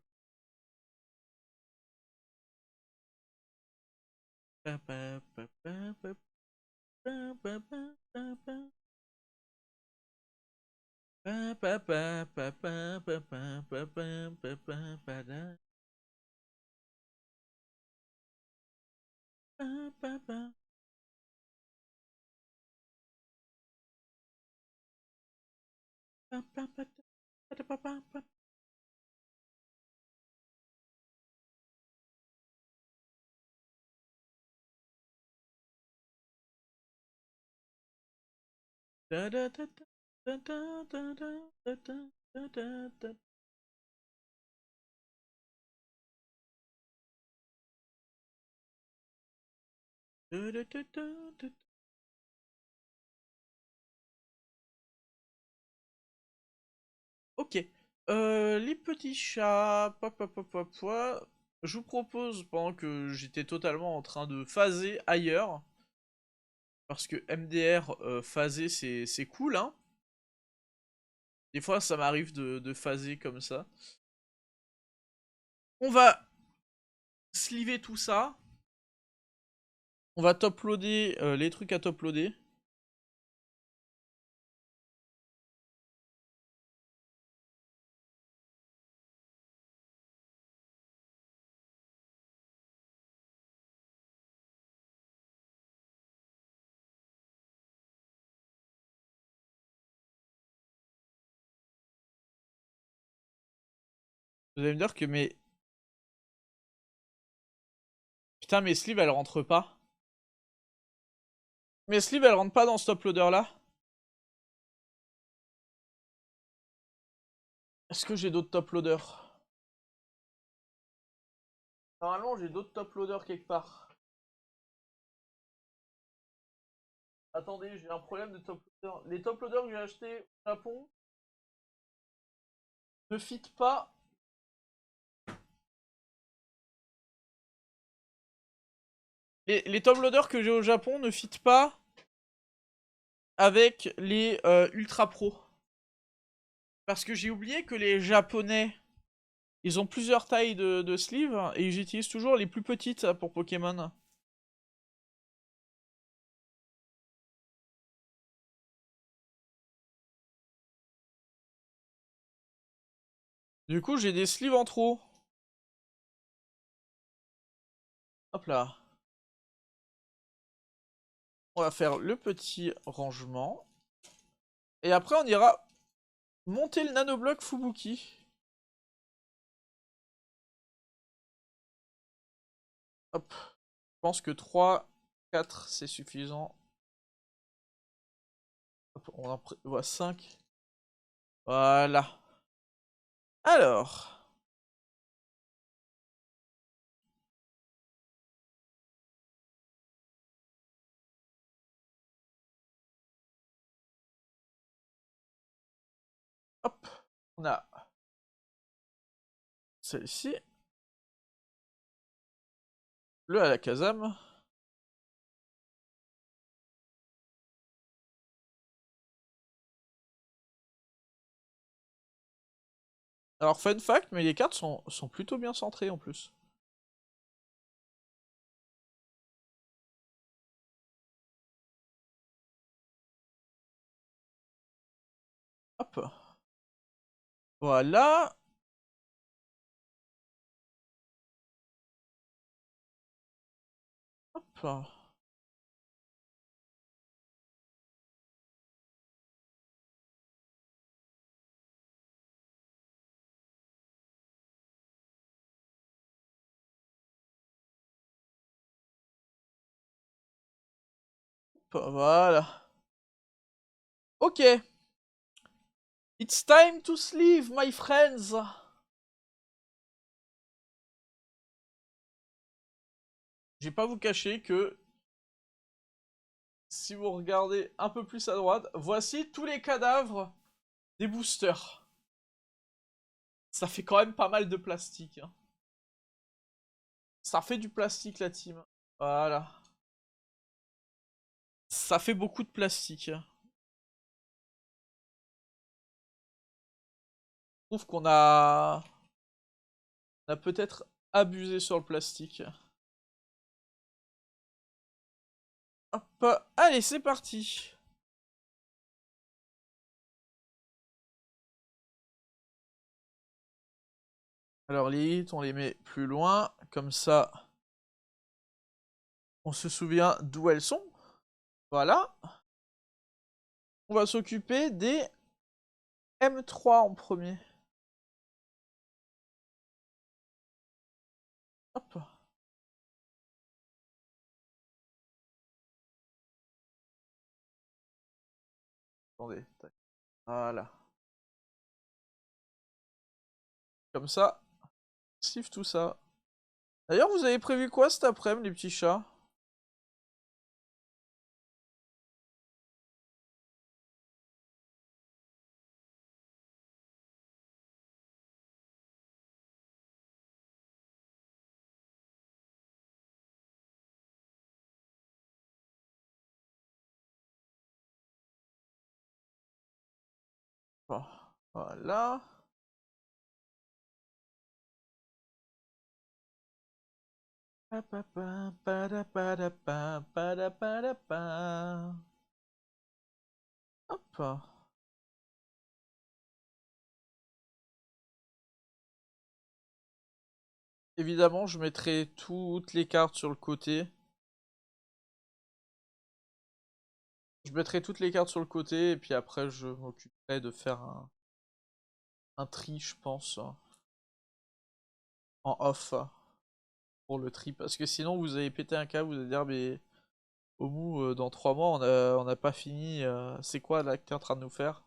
S1: Ok. Les petits chats. Je vous propose, pendant que j'étais totalement en train de phaser ailleurs, parce que MDR phaser c'est cool, hein. Des fois ça m'arrive de phaser comme ça. On va sliver tout ça. On va toploader les trucs à toploader. Vous allez me dire que mes... Putain, mes sleeves elles rentrent pas. Mes sleeves elles rentrent pas dans ce toploader là. Est-ce que j'ai d'autres toploaders? Normalement j'ai d'autres toploaders quelque part. Attendez, j'ai un problème de toploader. Les toploaders que j'ai achetés au Japon ne fit pas. Les toploaders que j'ai au Japon ne fit pas avec les Ultra Pro. Parce que j'ai oublié que les Japonais, ils ont plusieurs tailles de sleeves et j'utilise toujours les plus petites pour Pokémon. Du coup, j'ai des sleeves en trop. Hop là. On va faire le petit rangement. Et après, on ira monter le nanobloc Fubuki. Hop. Je pense que 3, 4, c'est suffisant. Hop, on en voit 5. Voilà. Alors. Hop, on a celle-ci. Le à la Kazam. Alors, fun fact, mais les cartes sont plutôt bien centrées en plus. Hop. Voilà. Hop. Voilà. Ok. It's time to sleep, my friends. Je vais pas vous cacher que si vous regardez un peu plus à droite, voici tous les cadavres des boosters. Ça fait quand même pas mal de plastique. Hein. Ça fait du plastique la team. Voilà. Ça fait beaucoup de plastique. Je trouve qu'on a peut-être abusé sur le plastique. Hop, allez, c'est parti. Alors les hits, on les met plus loin, comme ça, on se souvient d'où elles sont. Voilà. On va s'occuper des M3 en premier. Hop. Attendez. Tac. Voilà. Comme ça, siffle tout ça. D'ailleurs, vous avez prévu quoi cet après-midi, les petits chats? Bon, voilà. Hop. Évidemment, je mettrai toutes les cartes sur le côté. Je mettrai toutes les cartes sur le côté et puis après je m'occuperai de faire un tri, je pense, en off pour le tri. Parce que sinon vous allez péter un câble, vous allez dire mais au bout dans 3 mois on n'a pas fini. C'est quoi là que t'es en train de nous faire?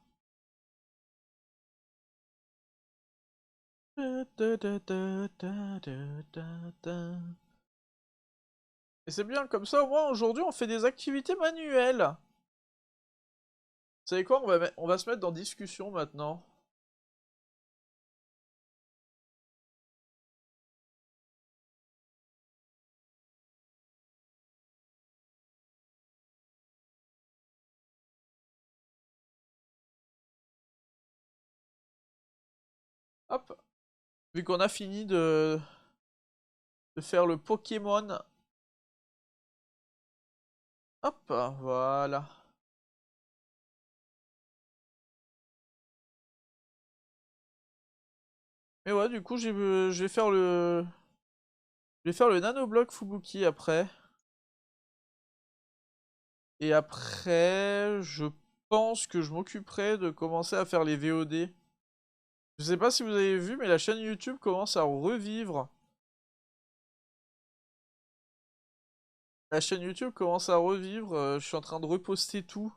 S1: Et c'est bien comme ça au moins aujourd'hui on fait des activités manuelles. Vous savez quoi, on va se mettre dans discussion maintenant. Hop, vu qu'on a fini de faire le Pokémon. Hop, voilà. Et ouais, du coup, je vais faire le nanoblock Fubuki après. Et après, je pense que je m'occuperai de commencer à faire les VOD. Je sais pas si vous avez vu, mais la chaîne YouTube commence à revivre. La chaîne YouTube commence à revivre. Je suis en train de reposter tout.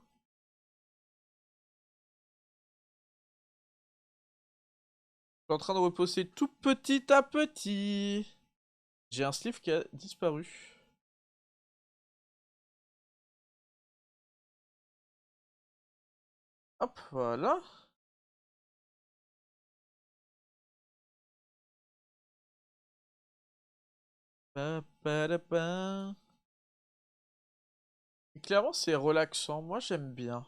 S1: Je suis en train de reposter tout petit à petit. J'ai un sleeve qui a disparu. Hop, voilà. Et clairement, c'est relaxant. Moi, j'aime bien.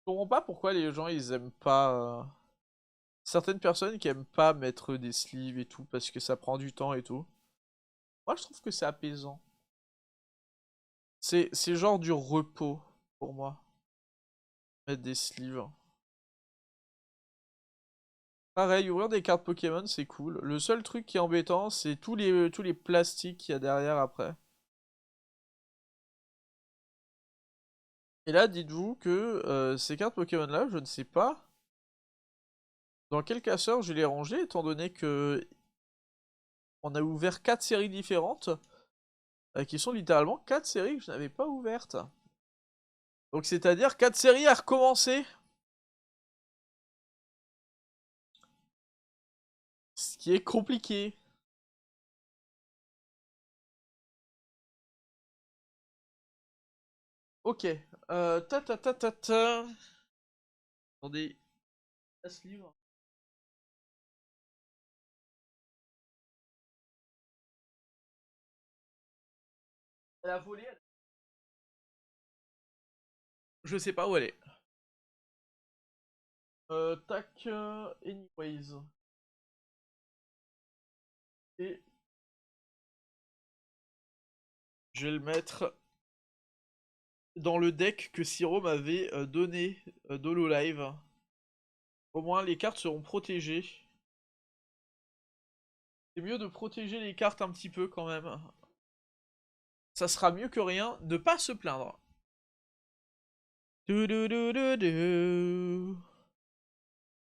S1: Je comprends pas pourquoi les gens, ils aiment pas... Certaines personnes qui aiment pas mettre des sleeves et tout, parce que ça prend du temps et tout. Moi, je trouve que c'est apaisant. C'est genre du repos, pour moi. Mettre des sleeves. Pareil, ouvrir des cartes Pokémon, c'est cool. Le seul truc qui est embêtant, c'est tous les plastiques qu'il y a derrière après. Et là, dites-vous que ces cartes Pokémon-là, je ne sais pas dans quel classeur je les ranger, étant donné que on a ouvert 4 séries différentes, qui sont littéralement 4 séries que je n'avais pas ouvertes. Donc c'est-à-dire 4 séries à recommencer. Ce qui est compliqué. Ok. Ta ta ta ta ta. Attendez. Ce livre. Elle a volé. Je sais pas où elle est. Tac. Anyways. Et je vais le mettre dans le deck que Siro m'avait donné d'HoloLive. Au moins les cartes seront protégées. C'est mieux de protéger les cartes un petit peu quand même. Ça sera mieux que rien, ne pas se plaindre.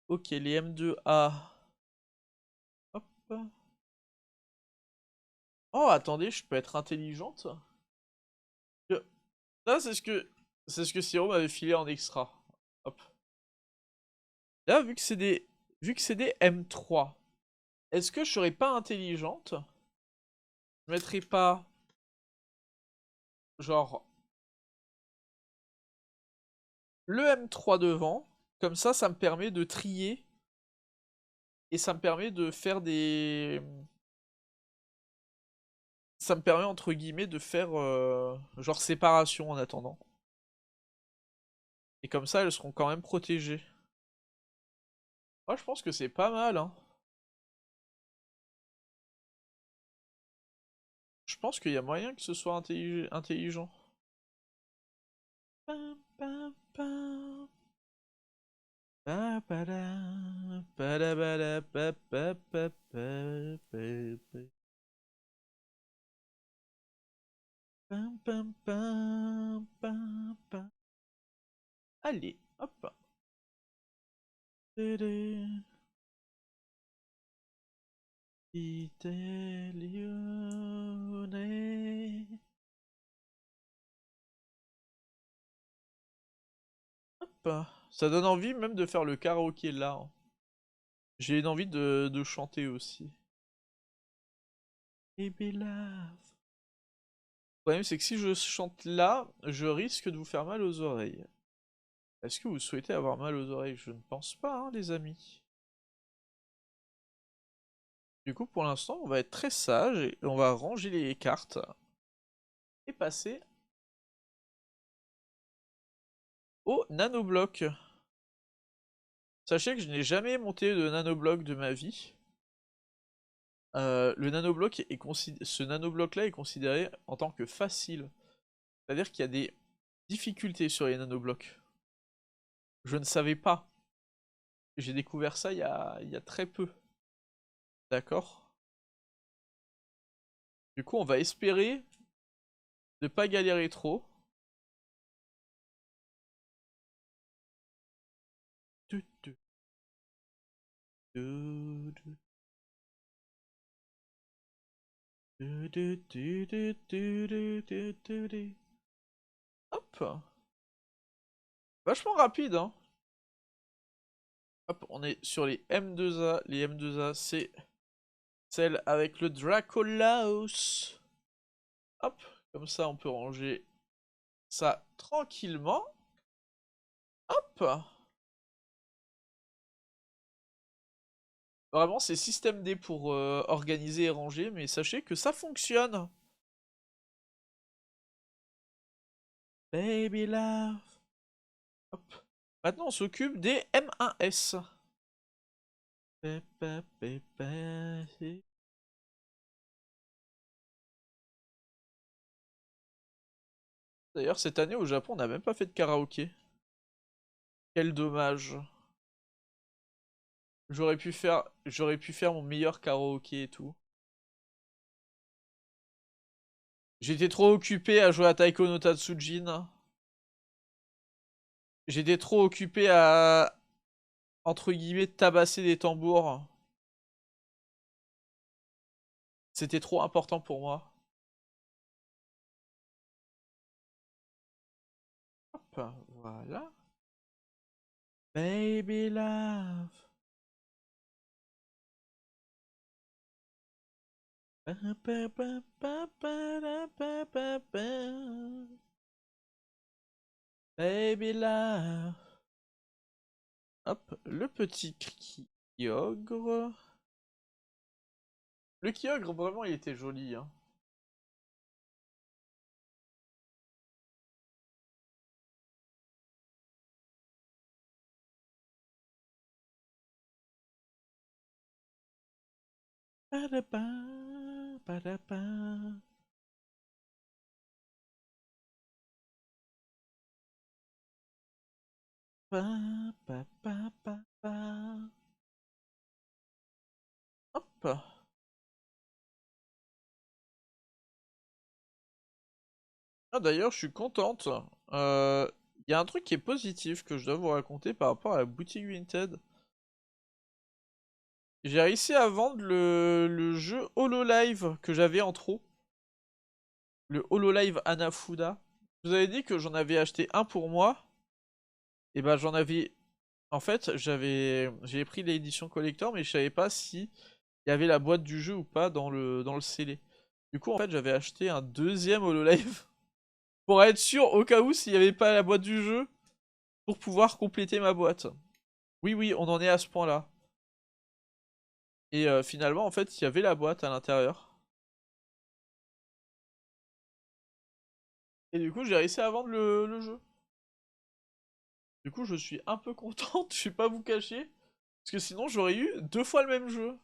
S1: Ok, les M2A. Hop. Oh, attendez, je peux être intelligente. Là, c'est ce que Siro m'avait filé en extra. Hop. Là, vu que c'est des M3, est-ce que je serais pas intelligente? Je mettrais pas genre le M3 devant, comme ça me permet de trier et ça me permet de faire des ça me permet entre guillemets de faire genre séparation en attendant. Et comme ça, elles seront quand même protégées. Moi, je pense que c'est pas mal, hein. Je pense qu'il y a moyen que ce soit intelligent. Pam, pam, pam. Pa, pa, da, pa, da, ba, da, pa, pa, pa, pa, pa, pa. Pam, pam, pam, pam, pam. Allez, hop. Tadam. Italione. Hop. Ça donne envie même de faire le karaoké là, hein. J'ai une envie de chanter aussi. Baby love. Le problème c'est que si je chante là, je risque de vous faire mal aux oreilles. Est-ce que vous souhaitez avoir mal aux oreilles? Je ne pense pas, hein, les amis. Du coup, pour l'instant, on va être très sage et on va ranger les cartes et passer au nanobloc. Sachez que je n'ai jamais monté de nanobloc de ma vie. Le nanobloc ce nanobloc-là est considéré en tant que facile. C'est-à-dire qu'il y a des difficultés sur les nanoblocs. Je ne savais pas. J'ai découvert ça il y a très peu. D'accord? Du coup, on va espérer ne pas galérer trop. Hop. Vachement rapide, hein. Hop, on est sur les M2A. Les M2A, c'est celle avec le Dracolaos. Hop, comme ça on peut ranger ça tranquillement. Hop. Vraiment, c'est système D pour organiser et ranger, mais sachez que ça fonctionne. Baby love. Hop. Maintenant, on s'occupe des M1S. D'ailleurs, cette année au Japon, on n'a même pas fait de karaoké. Quel dommage. J'aurais pu faire mon meilleur karaoké et tout. J'étais trop occupé à jouer à Taiko no Tatsujin. J'étais trop occupé à, entre guillemets, tabasser des tambours. C'était trop important pour moi. Hop, voilà. Baby love. Baby love. Hop, le petit Kyogre. Le Kyogre, vraiment, il était joli, hein. Padapa, padapa. Pa, pa, pa, pa, pa. Hop. Ah, d'ailleurs, je suis contente. Il y a un truc qui est positif que je dois vous raconter par rapport à la boutique Vinted. J'ai réussi à vendre le jeu HoloLive que j'avais en trop. Le HoloLive Hanafuda. Je vous avais dit que j'en avais acheté un pour moi. Et ben j'en avais... En fait, j'ai pris l'édition collector, mais je savais pas si il y avait la boîte du jeu ou pas dans le scellé. Du coup, en fait, j'avais acheté un deuxième HoloLive pour être sûr au cas où s'il n'y avait pas la boîte du jeu pour pouvoir compléter ma boîte. Oui, oui, on en est à ce point-là. Et finalement, en fait, il y avait la boîte à l'intérieur. Et du coup, j'ai réussi à vendre le jeu. Du coup, je suis un peu contente, je vais pas vous cacher. Parce que sinon, j'aurais eu deux fois le même jeu.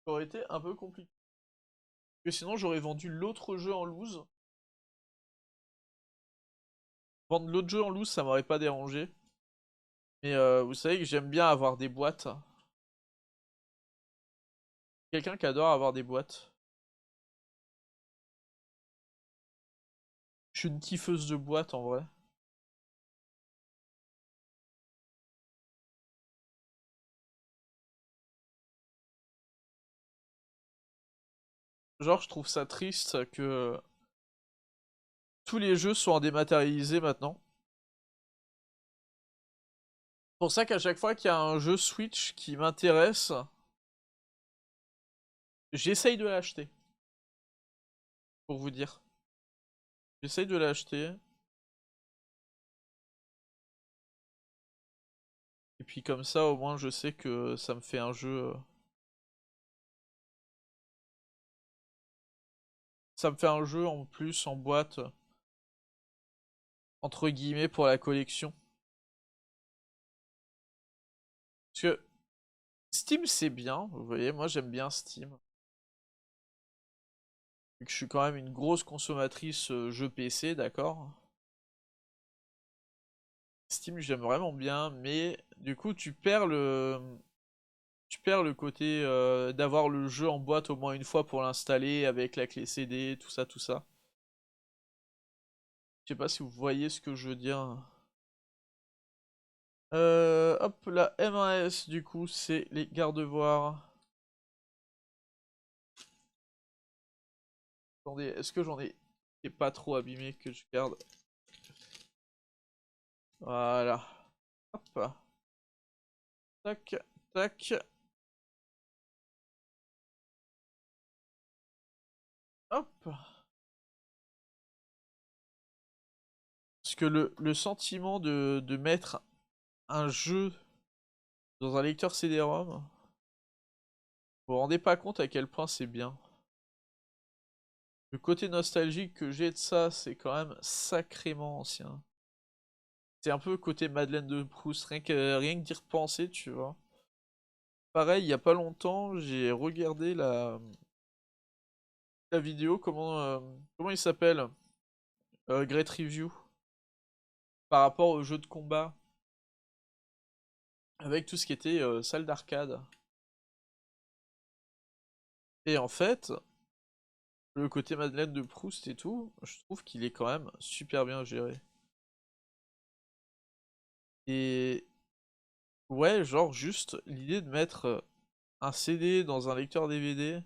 S1: Ça aurait été un peu compliqué. Parce que sinon, j'aurais vendu l'autre jeu en loose. Vendre l'autre jeu en loose, ça m'aurait pas dérangé. Mais vous savez que j'aime bien avoir des boîtes. Quelqu'un qui adore avoir des boîtes. Je suis une kiffeuse de boîtes en vrai. Genre, je trouve ça triste que tous les jeux soient dématérialisés maintenant. C'est pour ça qu'à chaque fois qu'il y a un jeu Switch qui m'intéresse, j'essaye de l'acheter. Pour vous dire. J'essaye de l'acheter. Et puis comme ça, au moins, je sais que ça me fait un jeu. Ça me fait un jeu en plus en boîte, entre guillemets, pour la collection. Parce que Steam, c'est bien. Vous voyez, moi, j'aime bien Steam. Vu que je suis quand même une grosse consommatrice jeux PC, d'accord? Steam, j'aime vraiment bien, mais du coup, tu perds le côté d'avoir le jeu en boîte au moins une fois pour l'installer avec la clé CD, tout ça, tout ça. Je sais pas si vous voyez ce que je veux dire. Hop, la M1S, du coup, c'est les gardevoirs. Attendez, est-ce que j'en ai qui est pas trop abîmé que je garde? Voilà. Hop. Tac, tac. Hop. Parce que le sentiment de mettre un jeu dans un lecteur CD-ROM. Vous vous rendez pas compte à quel point c'est bien. Le côté nostalgique que j'ai de ça, c'est quand même sacrément ancien. C'est un peu côté Madeleine de Proust, rien que d'y repenser, tu vois. Pareil, il y a pas longtemps, j'ai regardé la vidéo, comment il s'appelle? Great Review, par rapport au jeu de combat, avec tout ce qui était salle d'arcade. Et en fait, le côté Madeleine de Proust et tout, je trouve qu'il est quand même super bien géré. Et ouais, genre juste l'idée de mettre un CD dans un lecteur DVD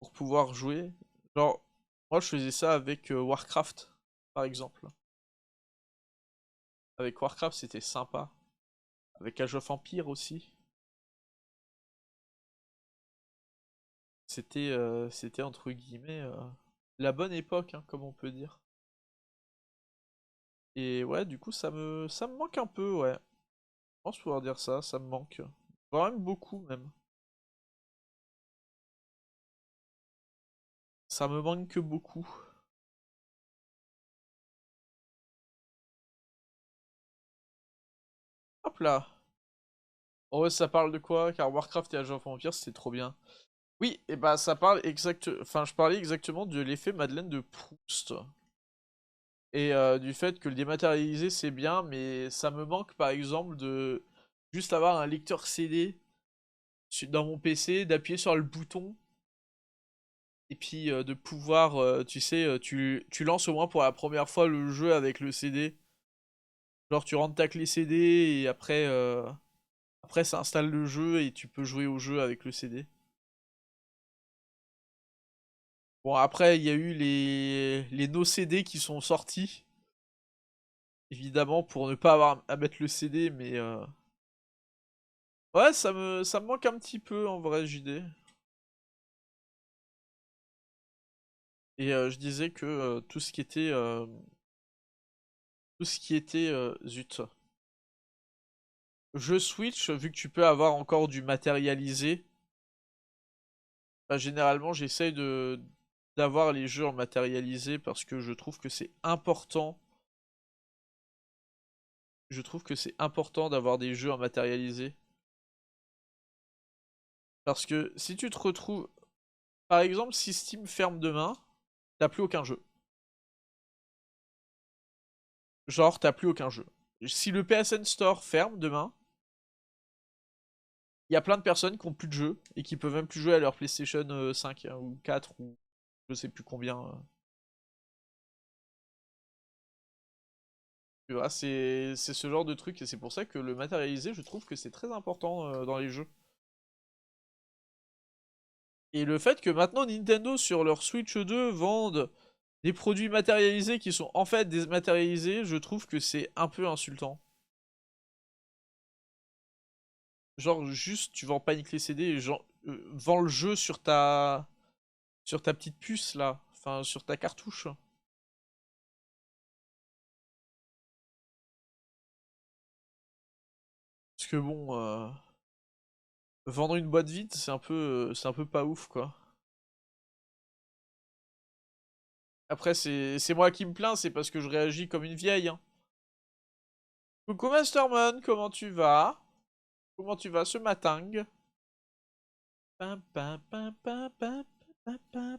S1: pour pouvoir jouer. Genre, moi je faisais ça avec Warcraft, par exemple. Avec Warcraft, c'était sympa. Avec Age of Empire aussi. C'était entre guillemets la bonne époque, hein, comme on peut dire. Et ouais, du coup, ça me manque un peu, ouais. Je pense pouvoir dire ça, ça me manque. Quand même beaucoup, même. Ça me manque beaucoup. Hop là. Oh ouais, ça parle de quoi? Car Warcraft et Age of Empires, c'était trop bien. Oui, et bah ça parle Enfin, je parlais exactement de l'effet Madeleine de Proust. Et du fait que le dématérialisé c'est bien, mais ça me manque par exemple de juste avoir un lecteur CD dans mon PC, d'appuyer sur le bouton, et puis de pouvoir, tu sais, tu lances au moins pour la première fois le jeu avec le CD. Genre tu rentres ta clé CD et après ça installe le jeu et tu peux jouer au jeu avec le CD. Bon, après, il y a eu les no CD qui sont sortis, évidemment, pour ne pas avoir à mettre le CD, mais ouais, ça me manque un petit peu en vrai, JD. Et je disais que zut, jeu Switch, vu que tu peux avoir encore du matérialisé, bah, généralement j'essaye de d'avoir les jeux en matérialisé parce que je trouve que c'est important. Je trouve que c'est important d'avoir des jeux en matérialisé. Parce que si tu te retrouves. Par exemple, si Steam ferme demain, t'as plus aucun jeu. Genre, t'as plus aucun jeu. Si le PSN Store ferme demain, il y a plein de personnes qui ont plus de jeux et qui peuvent même plus jouer à leur PlayStation 5 hein, ou 4 ou je sais plus combien. Tu vois, c'est ce genre de truc et c'est pour ça que le matérialisé, je trouve que c'est très important dans les jeux. Et le fait que maintenant Nintendo sur leur Switch 2 vendent des produits matérialisés qui sont en fait dématérialisés, je trouve que c'est un peu insultant. Genre juste tu vends pas une clé CD et genre vends le jeu sur ta petite puce là, enfin sur ta cartouche. Parce que bon, vendre une boîte vide, c'est un peu pas ouf quoi. Après c'est moi qui me plains, c'est parce que je réagis comme une vieille. Hein. Coucou Masterman, comment tu vas? Comment tu vas ce matin? Pam, pam, pam, pam, pam, pam, pam.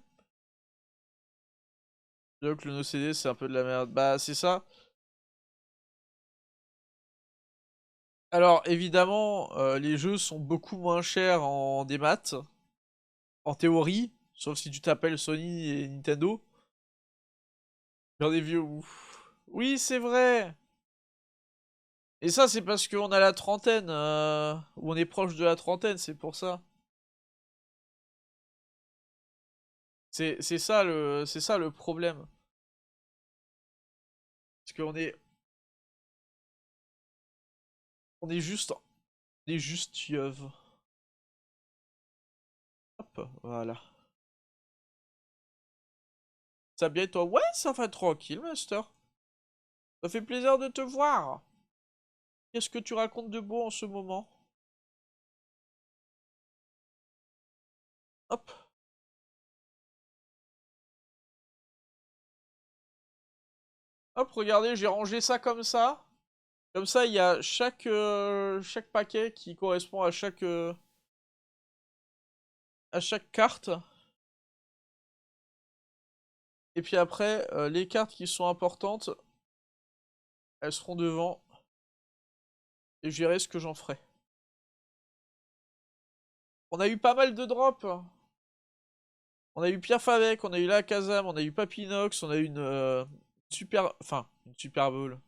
S1: Donc le NoCD c'est un peu de la merde. Bah c'est ça. Alors évidemment, les jeux sont beaucoup moins chers en démat, en théorie, sauf si tu t'appelles Sony et Nintendo. J'en ai vieux ouf. Oui, c'est vrai. Et ça, c'est parce qu'on a la trentaine, ou on est proche de la trentaine, c'est pour ça. C'est ça le problème. Parce on est juste yeuve. Hop, voilà. Ça va bien et toi? Ouais, ça va tranquille, Master. Ça fait plaisir de te voir. Qu'est-ce que tu racontes de beau en ce moment? Hop. Hop, regardez, j'ai rangé ça comme ça. Comme ça, il y a chaque paquet qui correspond à chaque carte. Et puis après, les cartes qui sont importantes, elles seront devant. Et je verrai ce que j'en ferai. On a eu pas mal de drops. On a eu Pierre Favec, on a eu la Kazam, on a eu Papinox, on a eu super... Enfin, une Super Bowl.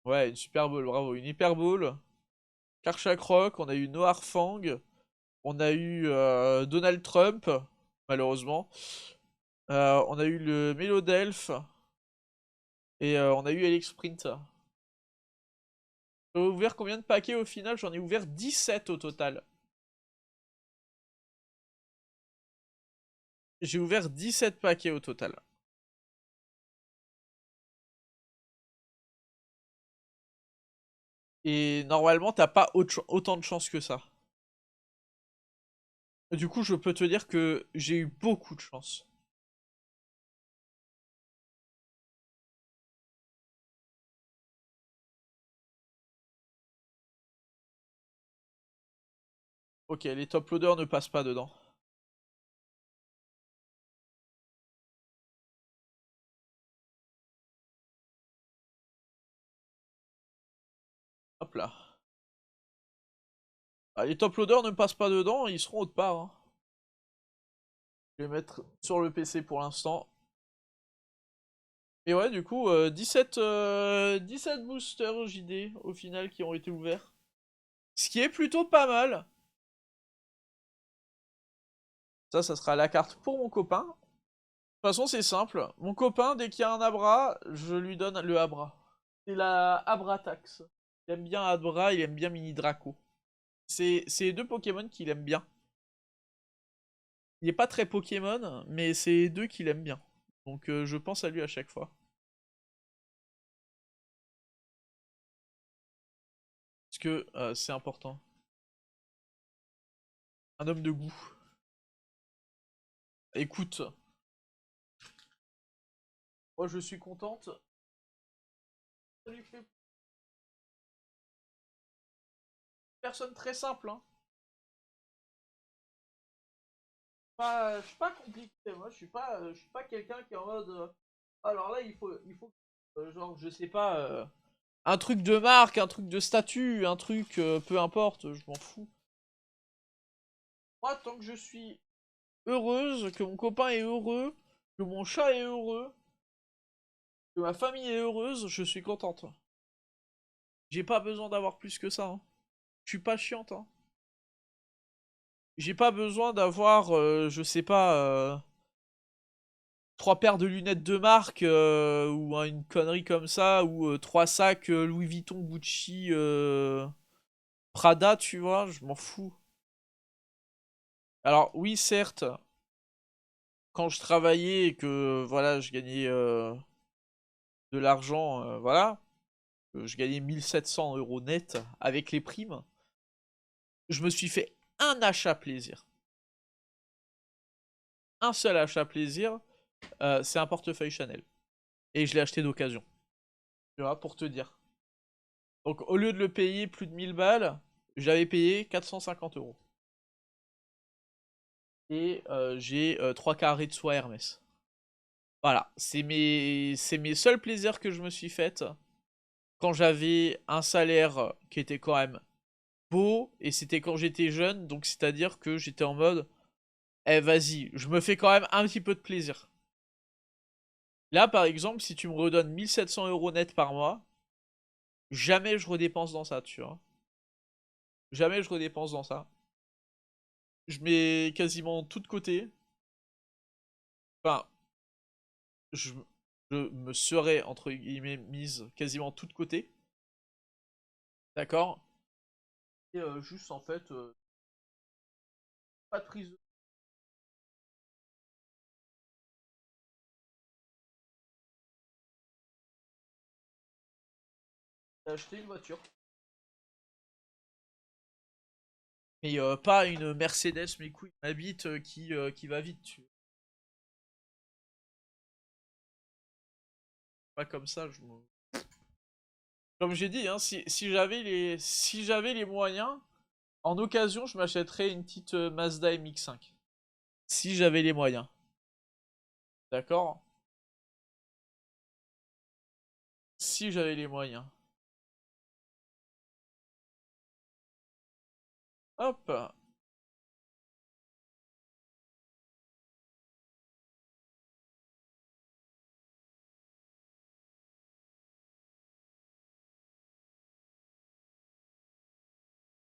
S1: Ouais, une Super Bowl, bravo. Une Hyper Bowl. Karchak Rock, on a eu Noir Fang. On a eu Donald Trump, malheureusement. On a eu le Melodelph. Et on a eu Alex Sprint. J'ai ouvert combien de paquets au final? J'en ai ouvert 17 au total. J'ai ouvert 17 paquets au total. Et normalement, t'as pas autant de chance que ça. Du coup, je peux te dire que j'ai eu beaucoup de chance. Ok, les top loaders ne passent pas dedans. Hop là. Ah, les top loaders ne passent pas dedans, ils seront autre part, hein. Je vais mettre sur le PC pour l'instant. Et ouais, du coup, 17 boosters JD au final qui ont été ouverts. Ce qui est plutôt pas mal. Ça sera la carte pour mon copain. De toute façon, c'est simple. Mon copain, dès qu'il y a un Abra, je lui donne le Abra. C'est la Abratax. Il aime bien Abra, il aime bien Mini Draco. C'est les deux Pokémon qu'il aime bien. Il est pas très Pokémon, mais c'est les deux qu'il aime bien. Donc je pense à lui à chaque fois. Parce que c'est important. Un homme de goût. Écoute, moi je suis contente. Ça lui fait personne très simple, hein. Je suis pas compliqué, moi je suis pas quelqu'un qui est en mode alors là il faut genre je sais pas un truc de marque, un truc de statut, un truc peu importe, je m'en fous. Moi tant que je suis heureuse, que mon copain est heureux, que mon chat est heureux, que ma famille est heureuse, je suis contente. J'ai pas besoin d'avoir plus que ça, hein. Je suis pas chiante, hein. J'ai pas besoin d'avoir je sais pas trois paires de lunettes de marque ou une connerie comme ça ou trois sacs Louis Vuitton, Gucci, Prada, tu vois, je m'en fous. Alors oui, certes, quand je travaillais et que voilà, je gagnais de l'argent, voilà, je gagnais 1 700 € net avec les primes, je me suis fait un achat plaisir. Un seul achat plaisir, c'est un portefeuille Chanel. Et je l'ai acheté d'occasion. Tu vois, pour te dire. Donc au lieu de le payer plus de 1000 balles, j'avais payé 450 €. Et j'ai 3 carrés de soie Hermès. Voilà, c'est mes seuls plaisirs que je me suis fait quand j'avais un salaire qui était quand même beau, et c'était quand j'étais jeune, donc c'est-à-dire que j'étais en mode, eh vas-y, je me fais quand même un petit peu de plaisir. Là, par exemple, si tu me redonnes 1 700 € net par mois, jamais je redépense dans ça, tu vois. Jamais je redépense dans ça. Je mets quasiment tout de côté. Enfin, je, je me serais, entre guillemets, mise quasiment tout de côté. D'accord? Et juste, en fait, pas de prise. J'ai acheté une voiture. Mais pas une Mercedes, mes couilles, une habite qui va vite, tu vois. Pas comme ça, je me... Comme j'ai dit, hein, si j'avais les moyens, en occasion, je m'achèterais une petite Mazda MX-5. Si j'avais les moyens. D'accord? Si j'avais les moyens. Hop.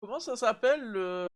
S1: Comment ça s'appelle le...